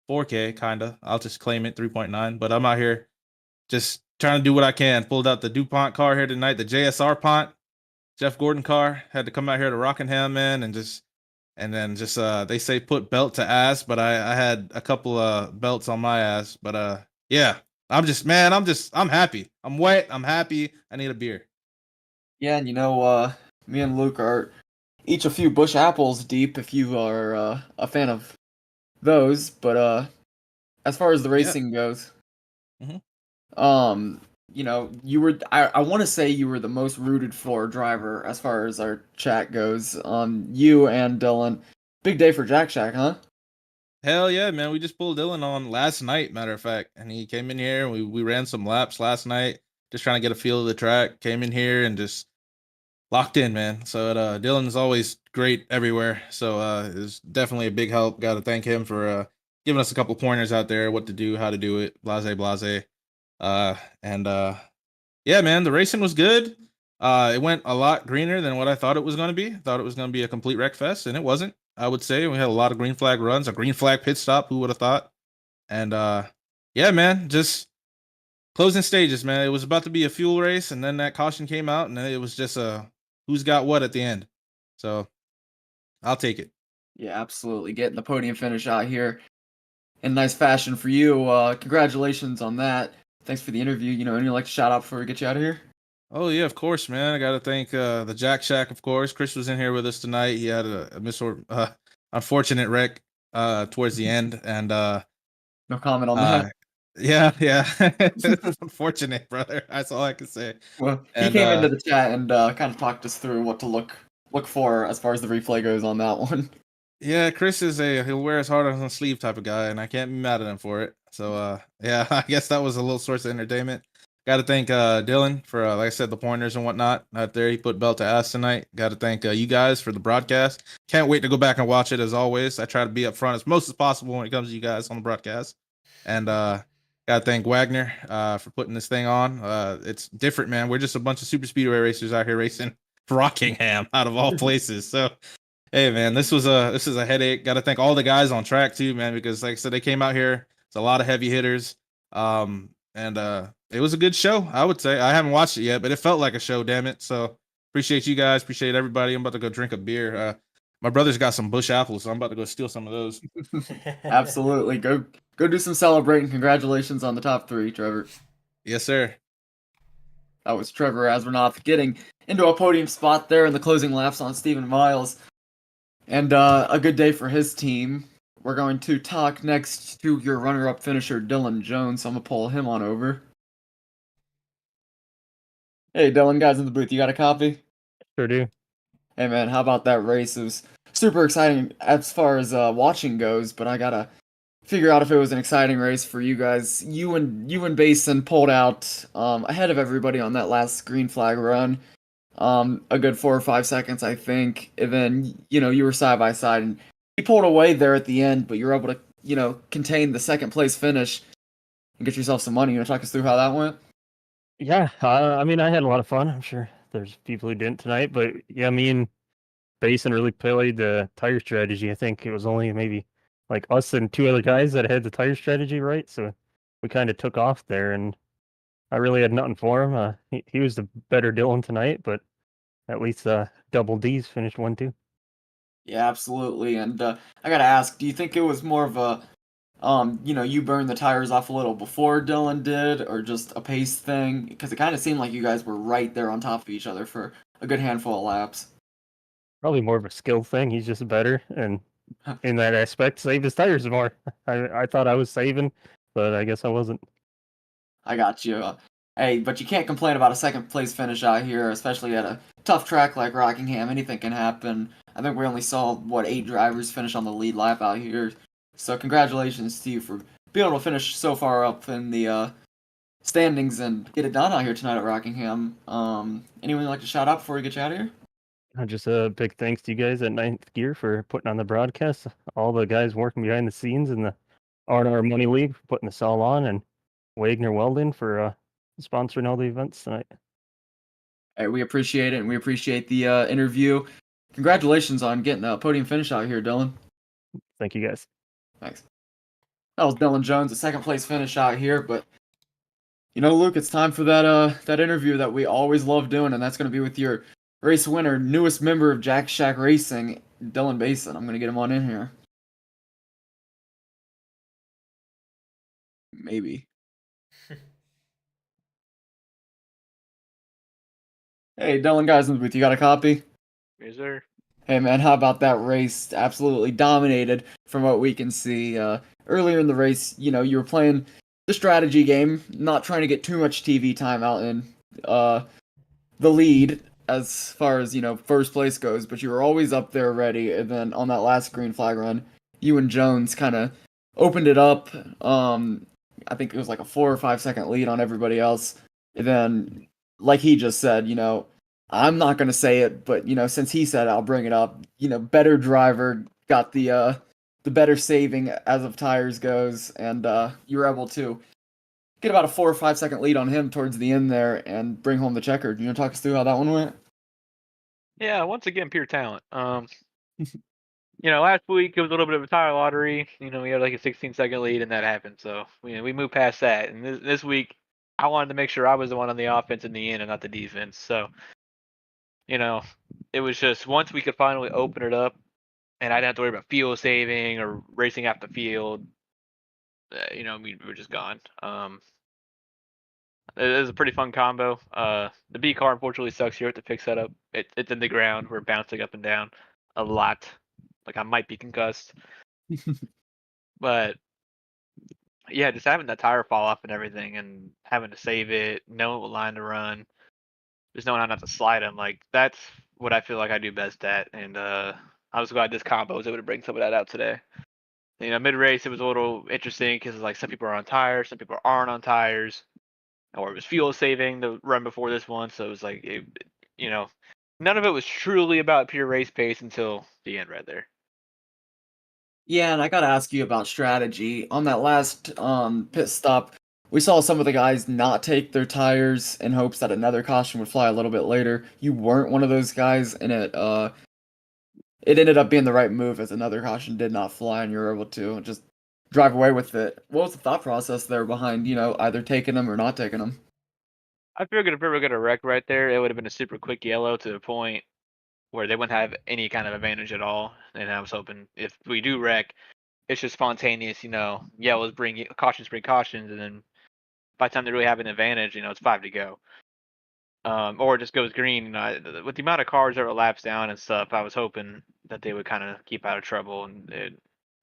4K, kind of. I'll just claim it, 3.9. But I'm out here just trying to do what I can. Pulled out the DuPont car here tonight, the JSR Pont, Jeff Gordon car. Had to come out here to Rockingham, man, and then they say put belt to ass, but I had a couple of belts on my ass. But yeah. I'm happy. I'm wet. I'm happy. I need a beer. Yeah, and me and Luke are each a few bush apples deep if you are a fan of those. But as far as the racing goes, you were I want to say you were the most rooted for driver as far as our chat goes. You and Dylan, big day for Jack Shack, huh? Hell yeah, man. We just pulled Dylan on last night, matter of fact. And he came in here and we ran some laps last night, just trying to get a feel of the track. Came in here and just locked in, man. So Dylan's always great everywhere. So it was definitely a big help. Got to thank him for giving us a couple pointers out there, what to do, how to do it, blase. Yeah, man, the racing was good. It went a lot greener than what I thought it was going to be. I thought it was going to be a complete wreck fest, and it wasn't. I would say we had a lot of green flag runs, a green flag pit stop. Who would have thought? And yeah, man, just closing stages, man. It was about to be a fuel race, and then that caution came out, and then it was just who's got what at the end. So I'll take it. Yeah, absolutely. Getting the podium finish out here in nice fashion for you. Congratulations on that. Thanks for the interview. Anything you'd like to shout out before we get you out of here? Oh yeah, of course, man. I got to thank the Jack Shack, of course. Chris was in here with us tonight. He had a unfortunate wreck towards the end, and no comment on that. Yeah, unfortunate, brother. That's all I can say. Well, he came into the chat and kind of talked us through what to look for as far as the replay goes on that one. Yeah, Chris is he'll wear his heart on his sleeve type of guy, and I can't be mad at him for it. So yeah, I guess that was a little source of entertainment. Got to thank Dylan for, like I said, the pointers and whatnot out there. He put belt to ass tonight. Got to thank you guys for the broadcast. Can't wait to go back and watch it as always. I try to be up front as most as possible when it comes to you guys on the broadcast. And got to thank Wagner for putting this thing on. It's different, man. We're just a bunch of super speedway racers out here racing Rockingham out of all places. So, hey, man, this is a headache. Got to thank all the guys on track too, man, because like I said, they came out here. It's a lot of heavy hitters. And it was a good show, I would say. I haven't watched it yet, but it felt like a show, damn it. So appreciate you guys. Appreciate everybody. I'm about to go drink a beer. My brother's got some bush apples, so I'm about to go steal some of those. Absolutely. Go do some celebrating. Congratulations on the top 3, Trevor. Yes, sir. That was Trevor Asvernoth getting into a podium spot there in the closing laps on Stephen Miles. And a good day for his team. We're going to talk next to your runner-up finisher, Dylan Jones. So I'm going to pull him on over. Hey, Dylan, guys in the booth, you got a copy? Sure do. Hey, man, how about that race? It was super exciting as far as watching goes, but I got to figure out if it was an exciting race for you guys. You and Basin pulled out ahead of everybody on that last green flag run. A good 4 or 5 seconds, I think. And then, you were side by side, and you pulled away there at the end, but you were able to, contain the second place finish and get yourself some money. You want to talk us through how that went? Yeah, I mean, I had a lot of fun. I'm sure there's people who didn't tonight, but yeah, me and Basin really played the tire strategy. I think it was only maybe like us and 2 other guys that had the tire strategy right, so we kind of took off there, and I really had nothing for him. He was the better Dylan tonight, but at least Double D's finished 1-2. Yeah, absolutely. And I gotta ask, do you think it was more of a, you burned the tires off a little before Dylan did, or just a pace thing? Because it kind of seemed like you guys were right there on top of each other for a good handful of laps. Probably more of a skill thing. He's just better, and in that aspect, saved his tires more. I thought I was saving, but I guess I wasn't. I got you. Hey, but you can't complain about a second place finish out here, especially at a tough track like Rockingham. Anything can happen. I think we only saw, 8 drivers finish on the lead lap out here. So congratulations to you for being able to finish so far up in the standings and get it done out here tonight at Rockingham. Anyone you'd like to shout out before we get you out of here? Just a big thanks to you guys at Ninth Gear for putting on the broadcast. All the guys working behind the scenes in the RNR Money League for putting this all on, and Wagner Weldon for sponsoring all the events tonight. Hey, we appreciate it, and we appreciate the interview. Congratulations on getting a podium finish out here, Dylan. Thank you guys. Thanks. That was Dylan Jones, a second place finish out here, but Luke, it's time for that interview that we always love doing, and that's going to be with your race winner, newest member of Jack Shack Racing, Dylan Basin. I'm going to get him on in here. Maybe. Hey, Dylan Geisman's with you. Got a copy? Yes, sir. Hey, man, how about that race? Absolutely dominated from what we can see. Earlier in the race, you were playing the strategy game, not trying to get too much TV time out in the lead as far as, first place goes, but you were always up there ready. And then on that last green flag run, you and Jones kind of opened it up. I think it was like a 4 or 5 second lead on everybody else. And then, like he just said, I'm not gonna say it, but since he said it, I'll bring it up. Better driver got the better saving as of tires goes, and you were able to get about a 4 or 5 second lead on him towards the end there and bring home the checkered. You want to talk us through how that one went? Yeah, once again, pure talent. Last week it was a little bit of a tire lottery. We had like a 16-second lead, and that happened. So we moved past that. And this week, I wanted to make sure I was the one on the offense in the end and not the defense. So, it was just once we could finally open it up, and I didn't have to worry about fuel saving or racing off the field. We were just gone. It was a pretty fun combo. The B car unfortunately sucks here at the fix setup. It's in the ground. We're bouncing up and down a lot. Like I might be concussed. But yeah, just having that tire fall off and everything, and having to save it, knowing what line to run, just knowing how not to slide them. Like that's what I feel like I do best at. And I was glad this combo was able to bring some of that out today. Mid race it was a little interesting because like some people are on tires, some people aren't on tires, or it was fuel saving the run before this one. So it was like none of it was truly about pure race pace until the end right there. Yeah, and I gotta ask you about strategy. On that last pit stop, we saw some of the guys not take their tires in hopes that another caution would fly a little bit later. You weren't one of those guys, and it ended up being the right move as another caution did not fly, and you were able to just drive away with it. What was the thought process there behind, either taking them or not taking them? I figured if we were gonna wreck right there, it would have been a super quick yellow to the point where they wouldn't have any kind of advantage at all. And I was hoping if we do wreck, it's just spontaneous, yellows bring cautions, and then by the time they really have an advantage, it's 5 to go. Or it just goes green. With the amount of cars that were laps down and stuff, I was hoping that they would kind of keep out of trouble. And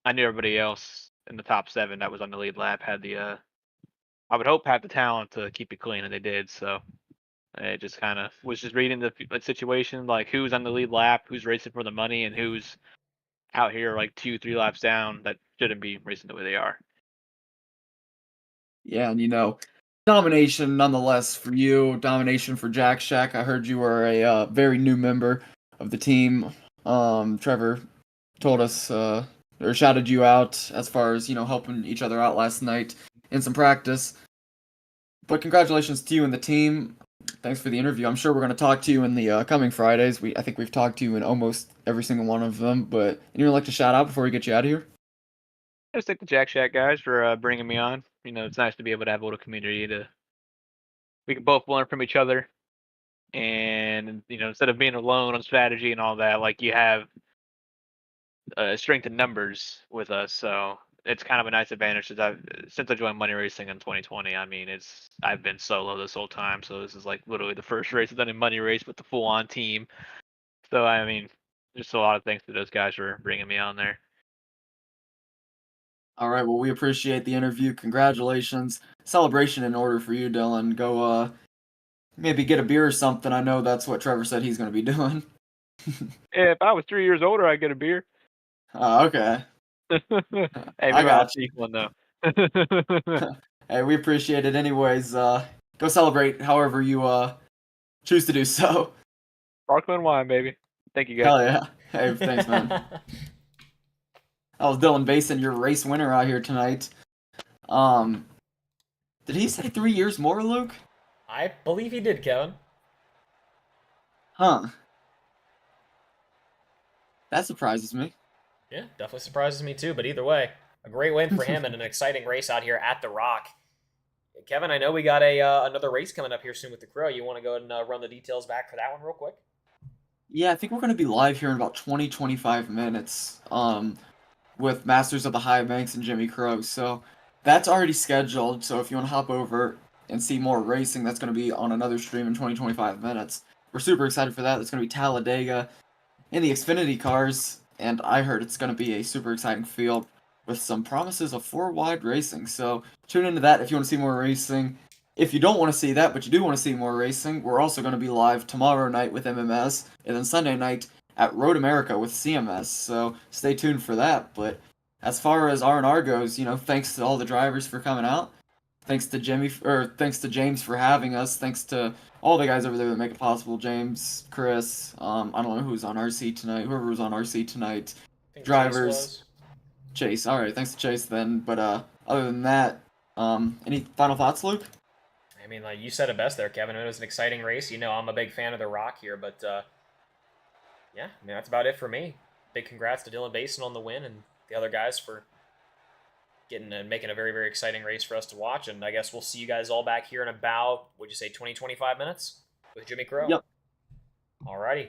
I knew everybody else in the top 7 that was on the lead lap had I would hope had the talent to keep it clean, and they did. So it just kind of was just reading the situation, like who's on the lead lap, who's racing for the money, and who's out here like 2-3 laps down that shouldn't be racing the way they are. Yeah, and domination nonetheless for you, domination for Jack Shack. I heard you were a very new member of the team. Trevor told us or shouted you out as far as helping each other out last night in some practice. But congratulations to you and the team. Thanks for the interview. I'm sure we're going to talk to you in the coming Fridays. I think we've talked to you in almost every single one of them. But anyone like to shout out before we get you out of here? Just thank the Jack Shack guys for bringing me on. It's nice to be able to have a little community we can both learn from each other. And instead of being alone on strategy and all that, like you have strength in numbers with us. So it's kind of a nice advantage since I joined money racing in 2020. I mean, I've been solo this whole time, so this is like literally the first race I've done in money race with the full on team. So I mean, just a lot of thanks to those guys for bringing me on there. All right, well, we appreciate the interview. Congratulations. Celebration in order for you, Dylan. Go, maybe get a beer or something. I know that's what Trevor said he's going to be doing. If I was 3 years older, I'd get a beer. Okay. Hey, I maybe I'll got you. sneak one though. Hey, we appreciate it anyways. Go celebrate however you, choose to do so. Sparkling wine, baby. Thank you, guys. Hell yeah. Hey, thanks, man. That was Dylan Basin, your race winner out here tonight. Did he say 3 years more, Luke? I believe he did, Kevin. Huh. That surprises me. Yeah, definitely surprises me too. But either way, a great win for him and an exciting race out here at the Rock. Kevin, I know we got another race coming up here soon with the Crow. You want to go ahead and run the details back for that one real quick? Yeah, I think we're going to be live here in about 20-25 minutes with Masters of the High Banks and Jimmy Crow. So that's already scheduled. So if you want to hop over and see more racing, that's going to be on another stream in 20-25 minutes. We're super excited for that. It's going to be Talladega in the Xfinity cars, and I heard it's going to be a super exciting field with some promises of 4-wide racing. So tune into that if you want to see more racing. If you don't want to see that, but you do want to see more racing, we're also going to be live tomorrow night with MMS, and then Sunday night at Road America with CMS. So stay tuned for that. But as far as RNR goes, thanks to all the drivers for coming out. Thanks to thanks to James for having us. Thanks to all the guys over there that make it possible. James, Chris, I don't know who's on RC tonight. Whoever was on RC tonight, I think drivers. Chase. All right, thanks to Chase then. But other than that, any final thoughts, Luke? I mean, like you said it best there, Kevin. It was an exciting race. I'm a big fan of the Rock here, but yeah, I mean that's about it for me. Big congrats to Dylan Basin on the win and the other guys for getting and making a very, very exciting race for us to watch. And I guess we'll see you guys all back here in about, would you say, 20-25 minutes with Jimmy Crow? Yep. Alrighty.